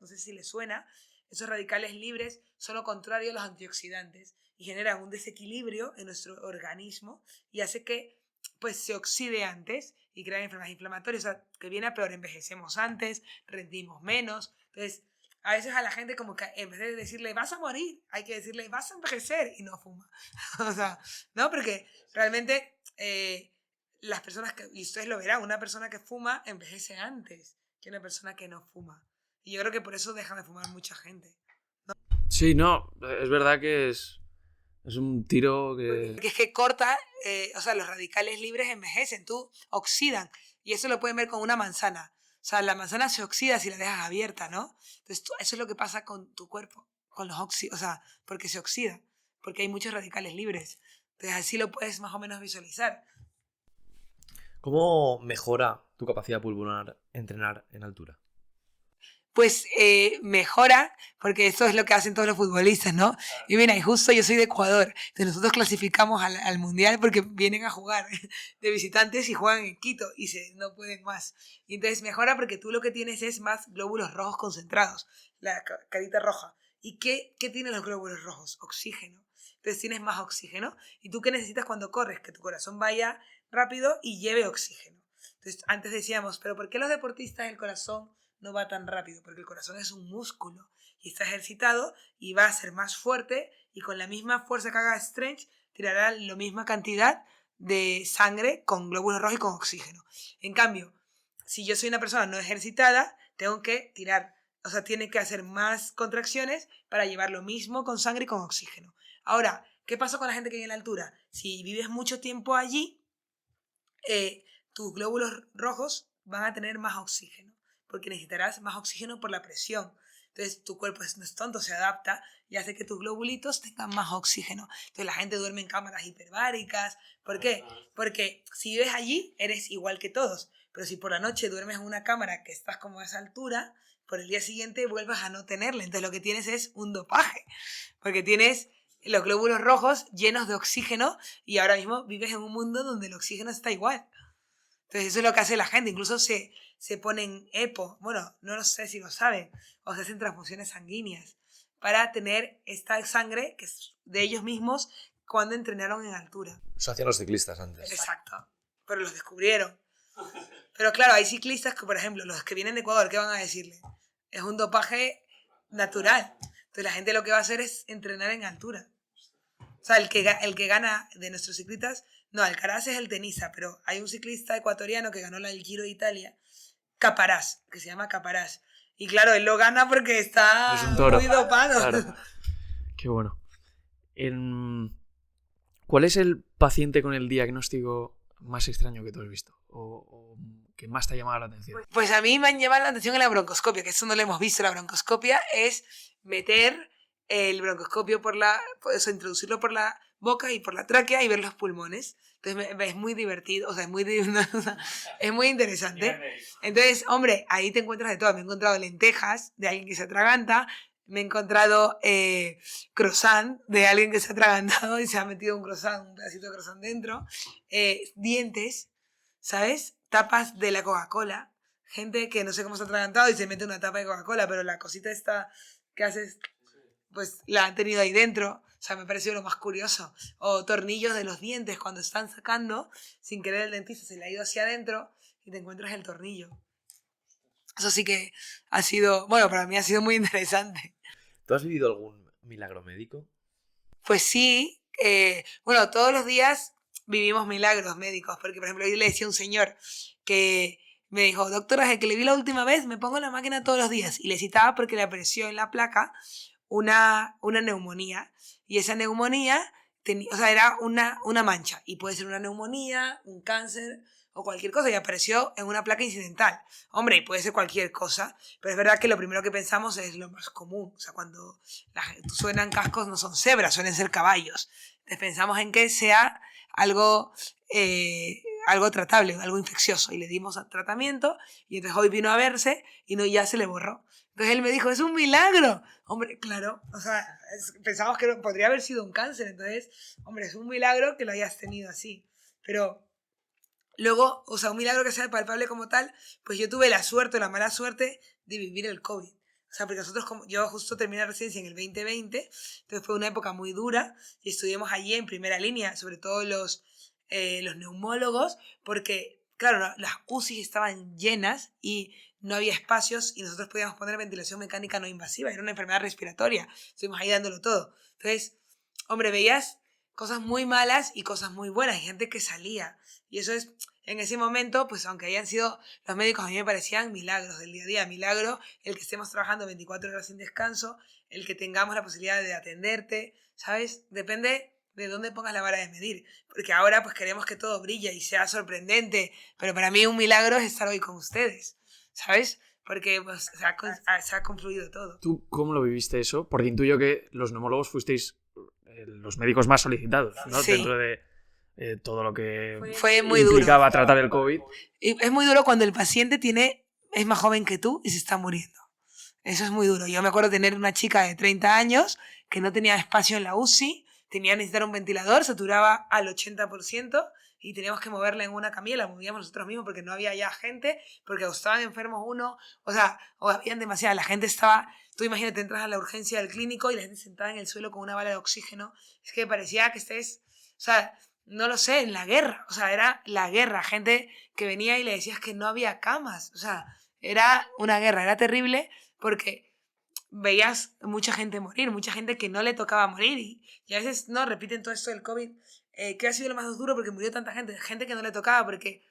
sé si les suena. Esos radicales libres son lo contrario a los antioxidantes y generan un desequilibrio en nuestro organismo y hace que pues, se oxide antes y crean enfermedades inflamatorias, o sea, que viene a peor, envejecemos antes, rendimos menos. Entonces, a veces a la gente como que en vez de decirle vas a morir, hay que decirle vas a envejecer y no fuma. O sea, ¿no? Porque realmente las personas y ustedes lo verán, una persona que fuma envejece antes que una persona que no fuma. Y yo creo que por eso deja de fumar mucha gente. ¿No? Sí, no, es verdad que es un tiro que... Porque es que corta, los radicales libres envejecen, oxidan. Y eso lo pueden ver con una manzana. O sea, la manzana se oxida si la dejas abierta, ¿no? Entonces, eso es lo que pasa con tu cuerpo, con los óxidos, porque se oxida, porque hay muchos radicales libres. Entonces, así lo puedes más o menos visualizar. ¿Cómo mejora tu capacidad pulmonar entrenar en altura? Pues mejora, porque eso es lo que hacen todos los futbolistas, ¿no? Y mira, y justo yo soy de Ecuador, entonces nosotros clasificamos al Mundial porque vienen a jugar de visitantes y juegan en Quito y no pueden más. Y entonces mejora porque tú lo que tienes es más glóbulos rojos concentrados, la carita roja. ¿Y qué tienen los glóbulos rojos? Oxígeno. Entonces tienes más oxígeno. ¿Y tú qué necesitas cuando corres? Que tu corazón vaya rápido y lleve oxígeno. Entonces antes decíamos, ¿pero por qué los deportistas el corazón no va tan rápido? Porque el corazón es un músculo y está ejercitado y va a ser más fuerte y con la misma fuerza que haga stretch tirará la misma cantidad de sangre con glóbulos rojos y con oxígeno. En cambio, si yo soy una persona no ejercitada, tengo que tiene que hacer más contracciones para llevar lo mismo con sangre y con oxígeno. Ahora, ¿qué pasa con la gente que vive en la altura? Si vives mucho tiempo allí, tus glóbulos rojos van a tener más oxígeno, porque necesitarás más oxígeno por la presión. Entonces tu cuerpo no es tonto, se adapta y hace que tus globulitos tengan más oxígeno. Entonces la gente duerme en cámaras hiperbáricas. ¿Por qué? Porque si vives allí, eres igual que todos. Pero si por la noche duermes en una cámara que estás como a esa altura, por el día siguiente vuelves a no tenerla. Entonces lo que tienes es un dopaje. Porque tienes los glóbulos rojos llenos de oxígeno y ahora mismo vives en un mundo donde el oxígeno está igual. Entonces eso es lo que hace la gente, incluso se ponen EPO, bueno, no lo sé si lo saben, o se hacen transfusiones sanguíneas para tener esta sangre que es de ellos mismos cuando entrenaron en altura. Eso hacían los ciclistas antes. Exacto, pero los descubrieron. Pero claro, hay ciclistas que, por ejemplo, los que vienen de Ecuador, ¿qué van a decirle? Es un dopaje natural. Entonces la gente lo que va a hacer es entrenar en altura. O sea, el que gana de nuestros ciclistas, no, Alcaraz es el tenista, pero hay un ciclista ecuatoriano que ganó el Giro de Italia, Caparás, que se llama Caparás. Y claro, él lo gana porque está Es un toro. muy dopado. Claro. Qué bueno. ¿Cuál es el paciente con el diagnóstico más extraño que tú has visto? O que más te ha llamado la atención. Pues a mí me han llamado la atención en la broncoscopia, que eso no lo hemos visto. La broncoscopia es meter el broncoscopio introducirlo por la boca y por la tráquea y ver los pulmones. Entonces es muy divertido, o sea, es muy interesante. Entonces, hombre, ahí te encuentras de todo. Me he encontrado lentejas de alguien que se atraganta, me he encontrado croissant de alguien que se ha atragantado y se ha metido un pedacito de croissant dentro, dientes, ¿sabes? Tapas de la Coca-Cola, gente que no sé cómo se ha atragantado y se mete una tapa de Coca-Cola, pero la cosita esta que haces, pues la han tenido ahí dentro. O sea, me pareció lo más curioso. O tornillos de los dientes cuando están sacando, sin querer el dentista se le ha ido hacia adentro y te encuentras el tornillo. Eso sí que ha sido, bueno, para mí ha sido muy interesante. ¿Tú has vivido algún milagro médico? Pues sí, bueno, todos los días vivimos milagros médicos, porque por ejemplo, yo le decía a un señor que me dijo, doctora, desde que le vi la última vez me pongo la máquina todos los días, y le citaba porque le apareció en la placa una neumonía, y esa neumonía era una mancha, y puede ser una neumonía, un cáncer o cualquier cosa, y apareció en una placa incidental. Hombre, y puede ser cualquier cosa, pero es verdad que lo primero que pensamos es lo más común. O sea, cuando suenan cascos no son cebras, suelen ser caballos. Entonces pensamos en que sea algo tratable, algo infeccioso, y le dimos tratamiento, y entonces hoy vino a verse y ya se le borró. Entonces él me dijo, es un milagro. Hombre, claro, o sea, pensamos que podría haber sido un cáncer, entonces, hombre, es un milagro que lo hayas tenido así. Pero luego, o sea, un milagro que sea palpable como tal, pues yo tuve la suerte o la mala suerte de vivir el COVID. O sea, porque yo justo terminé la residencia en el 2020, entonces fue una época muy dura y estuvimos allí en primera línea, sobre todo los neumólogos, porque, claro, las UCI estaban llenas y no había espacios y nosotros podíamos poner ventilación mecánica no invasiva, era una enfermedad respiratoria, estuvimos ahí dándolo todo. Entonces, hombre, veías cosas muy malas y cosas muy buenas, y gente que salía. Y eso es, en ese momento, pues aunque hayan sido los médicos, a mí me parecían milagros del día a día. Milagro el que estemos trabajando 24 horas sin descanso, el que tengamos la posibilidad de atenderte, ¿sabes? Depende de dónde pongas la vara de medir. Porque ahora pues queremos que todo brille y sea sorprendente, pero para mí un milagro es estar hoy con ustedes, ¿sabes? Porque pues, se ha confluido todo. ¿Tú cómo lo viviste eso? Porque intuyo que los neumólogos fuisteis los médicos más solicitados, ¿no? Sí. Dentro de todo lo que fue muy implicaba duro. tratar el COVID. Y es muy duro cuando el paciente es más joven que tú y se está muriendo. Eso es muy duro. Yo me acuerdo tener una chica de 30 años que no tenía espacio en la UCI, necesitaba un ventilador, saturaba al 80% y teníamos que moverla en una camilla, la movíamos nosotros mismos porque no había ya gente, porque o estaban enfermos uno, o habían demasiada, la gente estaba, tú imagínate, entras a la urgencia del clínico y la gente sentada en el suelo con una bala de oxígeno, es que parecía que estés, o sea, no lo sé, en la guerra, o sea, era la guerra, gente que venía y le decías que no había camas, o sea, era una guerra, era terrible porque veías mucha gente morir, mucha gente que no le tocaba morir y a veces no repiten todo esto del COVID, que ha sido lo más duro porque murió tanta gente que no le tocaba, porque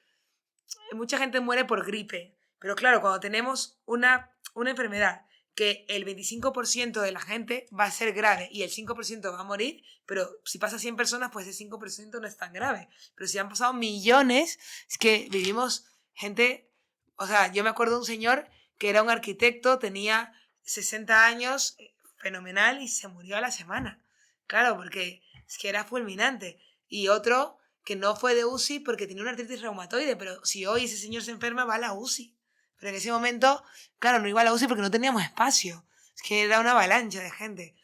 mucha gente muere por gripe, pero claro, cuando tenemos una enfermedad que el 25% de la gente va a ser grave y el 5% va a morir, pero si pasa 100 personas, pues ese 5% no es tan grave, pero si han pasado millones, es que vivimos gente, o sea, yo me acuerdo de un señor que era un arquitecto, tenía 60 años, fenomenal, y se murió a la semana. Claro, porque es que era fulminante. Y otro que no fue de UCI porque tenía una artritis reumatoide, pero si hoy ese señor se enferma, va a la UCI. Pero en ese momento, claro, no iba a la UCI porque no teníamos espacio. Es que era una avalancha de gente.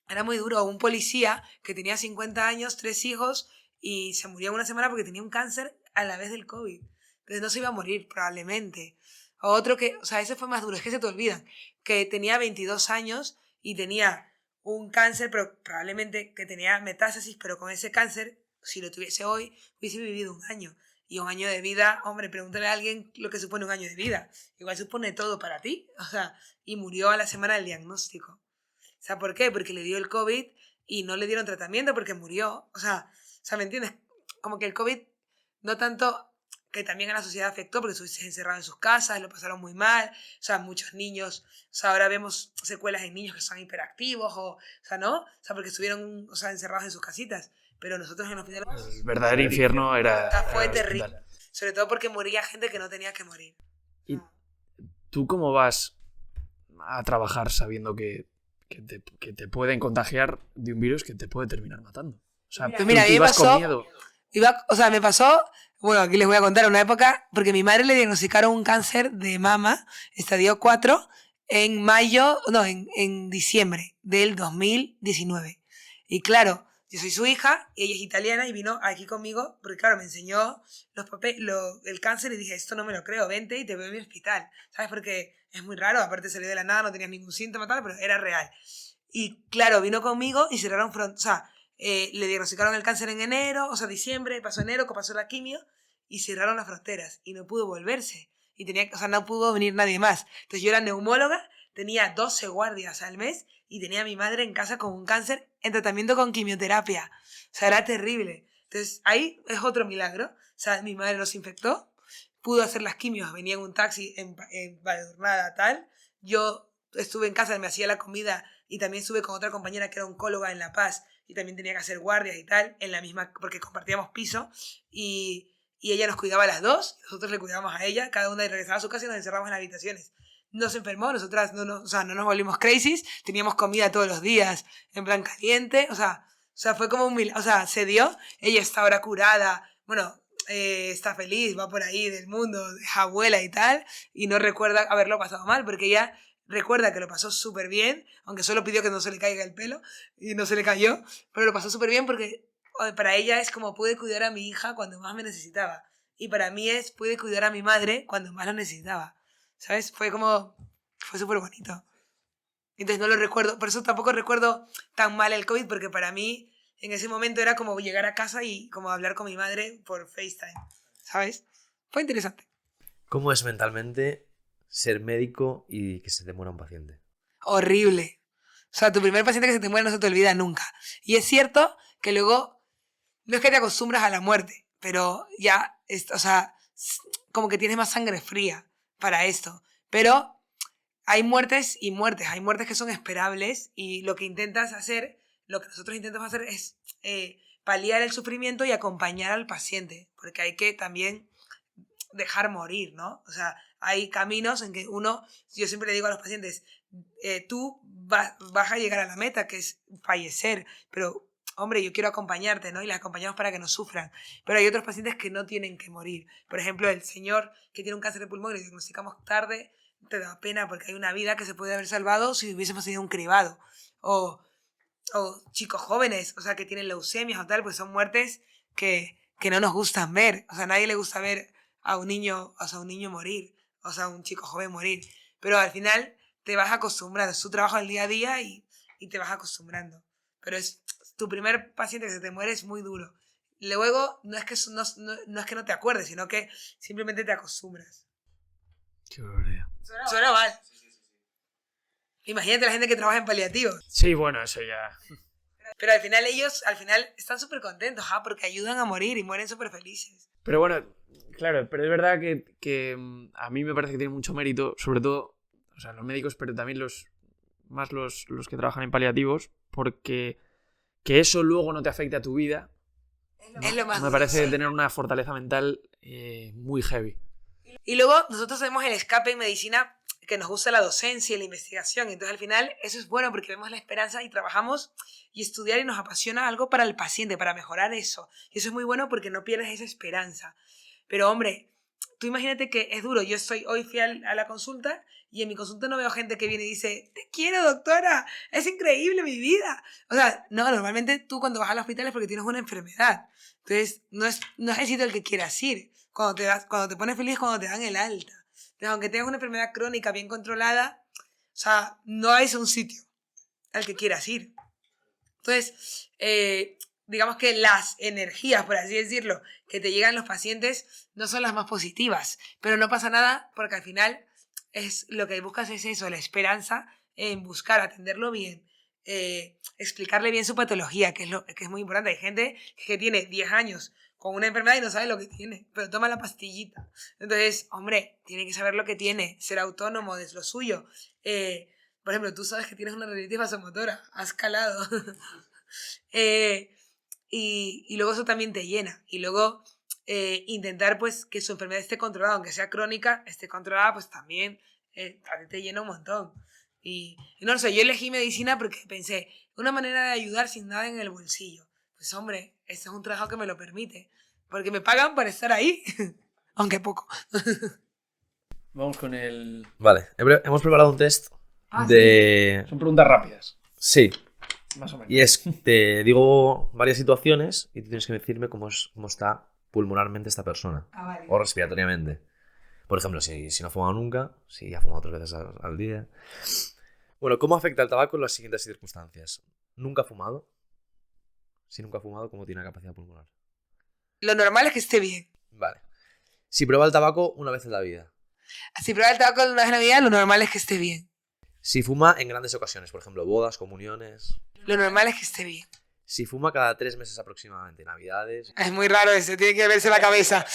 Era muy duro. Un policía que tenía 50 años, 3 hijos, y se murió en una semana porque tenía un cáncer a la vez del COVID. Entonces no se iba a morir, probablemente. O otro que, o sea, ese fue más duro, es que se te olvidan, que tenía 22 años y tenía un cáncer, pero probablemente que tenía metástasis, pero con ese cáncer, si lo tuviese hoy, hubiese vivido un año. Y un año de vida, hombre, pregúntale a alguien lo que supone un año de vida. Igual supone todo para ti. O sea, y murió a la semana del diagnóstico. O sea, ¿por qué? Porque le dio el COVID y no le dieron tratamiento porque murió. O sea, ¿me entiendes? Como que el COVID no tanto, que también a la sociedad afectó porque se encerraron en sus casas, lo pasaron muy mal. O sea, muchos niños, o sea, ahora vemos secuelas en niños que son hiperactivos, o sea, ¿no? O sea, porque estuvieron, o sea, encerrados en sus casitas. Pero nosotros en el hospital... El verdadero infierno era... Fue el terrible. hospital. Sobre todo porque moría gente que no tenía que morir. ¿Y tú cómo vas a trabajar sabiendo que te pueden contagiar de un virus que te puede terminar matando? O sea, Pues mira, a tú mí me ibas con pasó... miedo. O sea, me pasó... Bueno, aquí les voy a contar una época, porque a mi madre le diagnosticaron un cáncer de mama, estadio 4, en diciembre del 2019. Y claro, yo soy su hija, ella es italiana y vino aquí conmigo, porque claro, me enseñó el cáncer y dije, esto no me lo creo, vente y te veo en mi hospital, ¿sabes? Porque es muy raro, aparte salió de la nada, no tenías ningún síntoma, tal, pero era real. Y claro, vino conmigo y cerraron fronteras, o sea, le diagnosticaron el cáncer en enero, o sea, diciembre, pasó enero, pasó la quimio, y cerraron las fronteras, y no pudo volverse. Y no pudo venir nadie más. Entonces yo era neumóloga, tenía 12 guardias al mes, y tenía a mi madre en casa con un cáncer en tratamiento con quimioterapia. O sea, era terrible. Entonces ahí es otro milagro. O sea, mi madre nos infectó, pudo hacer las quimios, venía en un taxi en Valledornada, tal. Yo estuve en casa, me hacía la comida, y también estuve con otra compañera que era oncóloga en La Paz, y también tenía que hacer guardias y tal, en la misma, porque compartíamos piso, y ella nos cuidaba a las dos, nosotros le cuidábamos a ella, cada una regresaba a su casa y nos encerramos en las habitaciones. No se enfermó, nosotras no nos volvimos crazy, teníamos comida todos los días, en plan caliente, o sea fue como un milagro, o sea, se dio, ella está ahora curada, bueno, está feliz, va por ahí del mundo, es abuela y tal, y no recuerda haberlo pasado mal, porque ella recuerda que lo pasó súper bien, aunque solo pidió que no se le caiga el pelo, y no se le cayó, pero lo pasó súper bien porque para ella es como pude cuidar a mi hija cuando más me necesitaba. Y para mí pude cuidar a mi madre cuando más lo necesitaba. ¿Sabes? Fue súper bonito. Entonces no lo recuerdo, por eso tampoco recuerdo tan mal el COVID, porque para mí en ese momento era como llegar a casa y como hablar con mi madre por FaceTime. ¿Sabes? Fue interesante. ¿Cómo es mentalmente ser médico y que se te muera un paciente? Horrible. O sea, tu primer paciente que se te muere no se te olvida nunca. Y es cierto que luego no es que te acostumbras a la muerte, pero ya, o sea, como que tienes más sangre fría para esto. Pero hay muertes y muertes. Hay muertes que son esperables y lo que nosotros intentamos hacer es paliar el sufrimiento y acompañar al paciente, porque hay que también dejar morir, ¿no? O sea, hay caminos en que yo siempre le digo a los pacientes, tú vas a llegar a la meta, que es fallecer, pero hombre, yo quiero acompañarte, ¿no? Y les acompañamos para que no sufran. Pero hay otros pacientes que no tienen que morir. Por ejemplo, el señor que tiene un cáncer de pulmón y lo diagnosticamos tarde, te da pena porque hay una vida que se puede haber salvado si hubiésemos tenido un cribado. O chicos jóvenes, o sea, que tienen leucemias o tal, pues son muertes que no nos gustan ver. O sea, a nadie le gusta ver a un niño morir, o sea, a un chico joven morir. Pero al final te vas acostumbrando. Es tu trabajo del día a día y te vas acostumbrando. Pero tu primer paciente que se te muere es muy duro. Luego no es que no te acuerdes, sino que simplemente te acostumbras. Qué barbaridad. Suena mal. Imagínate la gente que trabaja en paliativos. Sí, bueno, eso ya... Pero al final ellos están súper contentos, porque ayudan a morir y mueren súper felices. Pero bueno, claro, pero es verdad que a mí me parece que tiene mucho mérito, sobre todo, o sea, los médicos, pero también los que trabajan en paliativos, porque que eso luego no te afecte a tu vida, Es lo más me duro, parece sí. tener una fortaleza mental muy heavy. Y luego nosotros tenemos el escape en medicina, que nos gusta la docencia y la investigación. Entonces al final eso es bueno porque vemos la esperanza y trabajamos y estudiar y nos apasiona algo para el paciente, para mejorar eso. Y eso es muy bueno porque no pierdes esa esperanza. Pero hombre, tú imagínate que es duro. Yo hoy fui a la consulta y en mi consulta no veo gente que viene y dice, te quiero, doctora, es increíble mi vida. O sea, no, normalmente tú cuando vas al hospital es porque tienes una enfermedad. Entonces, no es el sitio al que quieras ir. Cuando te pones feliz es cuando te dan el alta. Entonces, aunque tengas una enfermedad crónica bien controlada, o sea, no es un sitio al que quieras ir. Entonces, digamos que las energías, por así decirlo, que te llegan los pacientes no son las más positivas, pero no pasa nada porque al final lo que buscas es eso, la esperanza en buscar atenderlo bien, explicarle bien su patología, que es muy importante. Hay gente que tiene 10 años con una enfermedad y no sabe lo que tiene, pero toma la pastillita. Entonces, hombre, tiene que saber lo que tiene, ser autónomo de lo suyo. Por ejemplo, tú sabes que tienes una artritis vasomotora, has calado. Y luego eso también te llena. Y luego intentar pues que su enfermedad esté controlada, aunque sea crónica, esté controlada, pues también a ti te llena un montón. Y no lo sé, yo elegí medicina porque pensé, una manera de ayudar sin nada en el bolsillo. Pues hombre, este es un trabajo que me lo permite, porque me pagan por estar ahí, aunque poco. Vamos con el... Vale, hemos preparado un test Sí. Son preguntas rápidas. Sí. Más o menos. Y te digo varias situaciones y tú tienes que decirme cómo está pulmonarmente esta persona. Vale. O respiratoriamente. Por ejemplo, si no ha fumado nunca, si ha fumado 3 veces al día. Bueno, ¿cómo afecta el tabaco en las siguientes circunstancias? ¿Nunca ha fumado? Si nunca ha fumado, ¿cómo tiene capacidad pulmonar? Lo normal es que esté bien. Vale. Si prueba el tabaco una vez en la vida. Si prueba el tabaco una vez en la vida, lo normal es que esté bien. Si fuma en grandes ocasiones, por ejemplo, bodas, comuniones. Lo normal es que esté bien. Si fuma cada 3 meses aproximadamente, navidades. Es muy raro eso, tiene que verse la cabeza.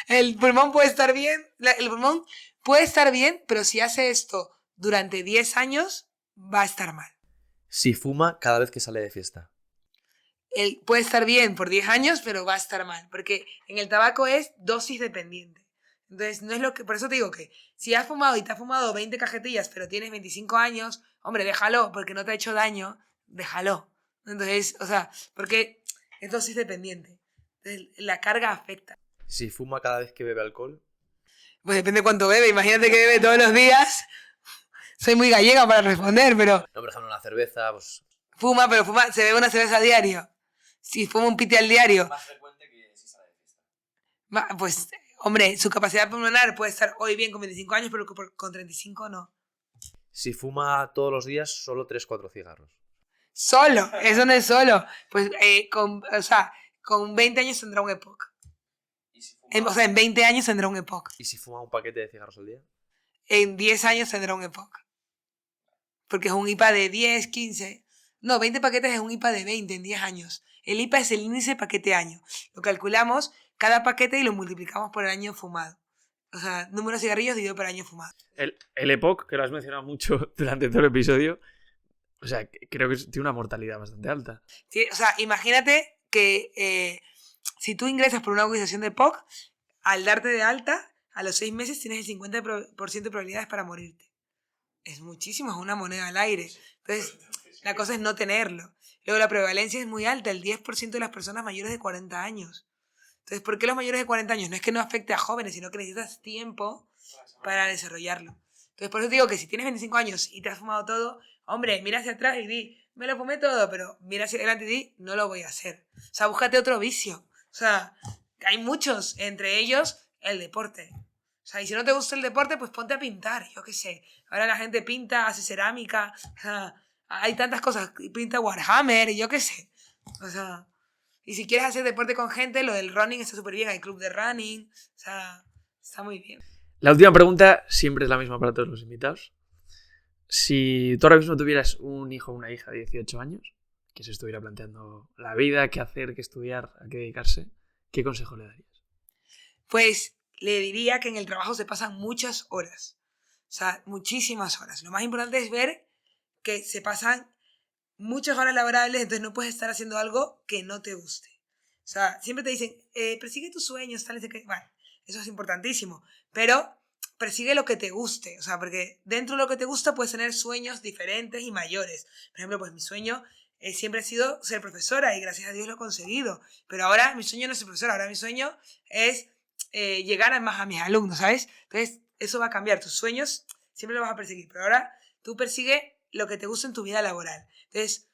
El pulmón puede estar bien, pero si hace esto durante 10 años, va a estar mal. Si fuma cada vez que sale de fiesta. Él puede estar bien por 10 años, pero va a estar mal, porque en el tabaco es dosis dependiente. Entonces, no es lo que, por eso te digo que si has fumado y te has fumado 20 cajetillas, pero tienes 25 años, hombre, déjalo, porque no te ha hecho daño, déjalo. Entonces, o sea, porque es dosis dependiente. Entonces, la carga afecta. Si fuma cada vez que bebe alcohol. Pues depende cuánto bebe. Imagínate que bebe todos los días. Soy muy gallega para responder, pero... No, por ejemplo, una cerveza, pues... Fuma, se bebe una cerveza a diario. Si fuma un piti al diario... Más frecuente que si sale de fiesta. Pues, hombre, su capacidad pulmonar puede estar hoy bien con 25 años, pero con 35 no. Si fuma todos los días, solo 3-4 cigarros. Solo, eso no es solo. Pues, con 20 años tendrá un EPOC. En 20 años tendrá un EPOC. ¿Y si fuma un paquete de cigarros al día? En 10 años tendrá un EPOC. Porque es un IPA de 10, 15... No, 20 paquetes es un IPA de 20 en 10 años. El IPA es el índice paquete año. Lo calculamos cada paquete y lo multiplicamos por el año fumado. O sea, número de cigarrillos dividido por año fumado. El EPOC, que lo has mencionado mucho durante todo el episodio, o sea, creo que tiene una mortalidad bastante alta. Sí, o sea, imagínate que si tú ingresas por una agudización de EPOC, al darte de alta, a los 6 meses tienes el 50% de probabilidades para morirte. Es muchísimo, es una moneda al aire. Entonces, la cosa es no tenerlo. Luego, la prevalencia es muy alta, el 10% de las personas mayores de 40 años. Entonces, ¿por qué los mayores de 40 años? No es que no afecte a jóvenes, sino que necesitas tiempo para desarrollarlo. Entonces, por eso te digo que si tienes 25 años y te has fumado todo, hombre, mira hacia atrás y di, me lo fumé todo, pero mira hacia adelante y di, no lo voy a hacer. O sea, búscate otro vicio. O sea, hay muchos, entre ellos el deporte. O sea, y si no te gusta el deporte, pues ponte a pintar, yo qué sé. Ahora la gente pinta, hace cerámica, o sea, hay tantas cosas, pinta Warhammer, y yo qué sé. O sea, y si quieres hacer deporte con gente, lo del running está súper bien, hay club de running, o sea, está muy bien. La última pregunta siempre es la misma para todos los invitados. Si tú ahora mismo tuvieras un hijo o una hija de 18 años, que se estuviera planteando la vida, qué hacer, qué estudiar, a qué dedicarse, ¿qué consejo le darías? Pues le diría que en el trabajo se pasan muchas horas, o sea, muchísimas horas. Lo más importante es ver que se pasan muchas horas laborables, entonces no puedes estar haciendo algo que no te guste. O sea, siempre te dicen, persigue tus sueños, tal, bueno, eso es importantísimo, pero persigue lo que te guste, o sea, porque dentro de lo que te gusta puedes tener sueños diferentes y mayores. Por ejemplo, pues mi sueño siempre ha sido ser profesora y gracias a Dios lo he conseguido, pero ahora mi sueño no es ser profesora, ahora mi sueño es llegar a más a mis alumnos, ¿sabes? Entonces, eso va a cambiar. Tus sueños siempre los vas a perseguir, pero ahora tú persigue lo que te gusta en tu vida laboral. Entonces,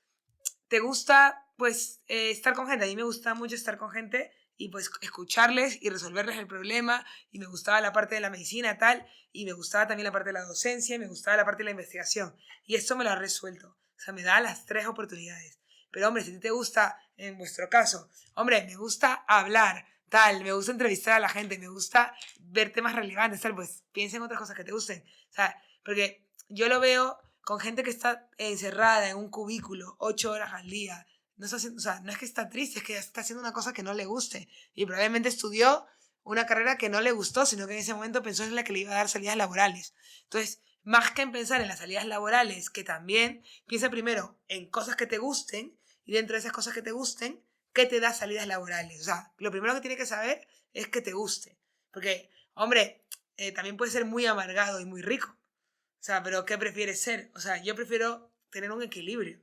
¿te gusta, pues, estar con gente? A mí me gusta mucho estar con gente y, pues, escucharles y resolverles el problema. Y me gustaba la parte de la medicina, tal. Y me gustaba también la parte de la docencia. Y me gustaba la parte de la investigación. Y esto me lo ha resuelto. O sea, me da las 3 oportunidades. Pero, hombre, si a ti te gusta, en vuestro caso, hombre, me gusta hablar, tal, me gusta entrevistar a la gente, me gusta ver temas relevantes, tal, pues piensa en otras cosas que te gusten. O sea, porque yo lo veo con gente que está encerrada en un cubículo 8 horas al día. No está haciendo, o sea, no es que está triste, es que está haciendo una cosa que no le guste. Y probablemente estudió una carrera que no le gustó, sino que en ese momento pensó en la que le iba a dar salidas laborales. Entonces, más que en pensar en las salidas laborales, que también, piensa primero en cosas que te gusten, y dentro de esas cosas que te gusten, ¿qué te da salidas laborales? O sea, lo primero que tienes que saber es que te guste. Porque, hombre, también puede ser muy amargado y muy rico. O sea, pero ¿qué prefieres ser? O sea, yo prefiero tener un equilibrio,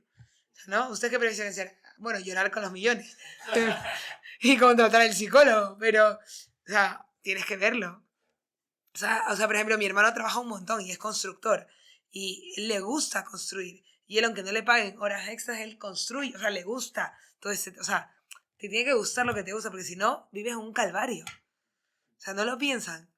¿no? ¿Usted qué prefiere ser? Bueno, llorar con los millones y contratar al psicólogo, pero, o sea, tienes que verlo. O sea, por ejemplo, mi hermano trabaja un montón y es constructor y él le gusta construir. Y él, aunque no le paguen horas extras, él construye, o sea, le gusta todo ese, o sea, te tiene que gustar lo que te gusta, porque si no, vives un calvario. O sea, no lo piensan.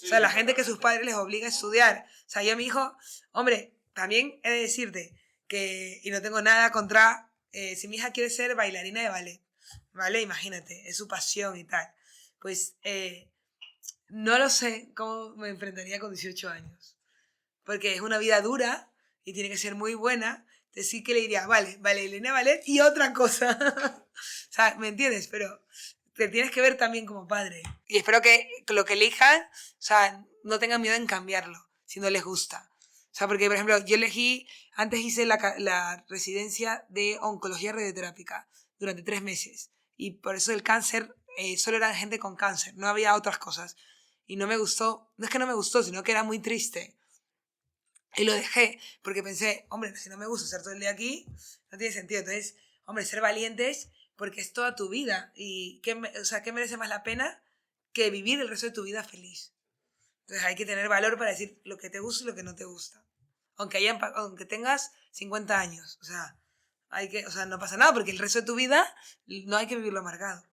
O sea, la gente que sus padres les obliga a estudiar. O sea, yo a mi hijo, hombre, también he de decirte que, y no tengo nada contra, si mi hija quiere ser bailarina de ballet, ¿vale? Imagínate, es su pasión y tal. Pues no lo sé cómo me enfrentaría con 18 años. Porque es una vida dura y tiene que ser muy buena. Entonces sí que le diría, vale, bailarina de ballet y otra cosa. O sea, ¿me entiendes? Pero te tienes que ver también como padre. Y espero que lo que elijan, o sea, no tengan miedo en cambiarlo, si no les gusta. O sea, porque, por ejemplo, yo elegí, antes hice la residencia de oncología radioterápica durante 3 meses. Y por eso el cáncer, solo eran gente con cáncer, no había otras cosas. Y no me gustó, no es que no me gustó, sino que era muy triste. Y lo dejé, porque pensé, hombre, si no me gusta estar todo el día aquí, no tiene sentido. Entonces, hombre, ser valientes, porque es toda tu vida. ¿Y o sea, qué merece más la pena que vivir el resto de tu vida feliz? Entonces hay que tener valor para decir lo que te gusta y lo que no te gusta. Aunque tengas 50 años. O sea, o sea, no pasa nada, porque el resto de tu vida no hay que vivirlo amargado.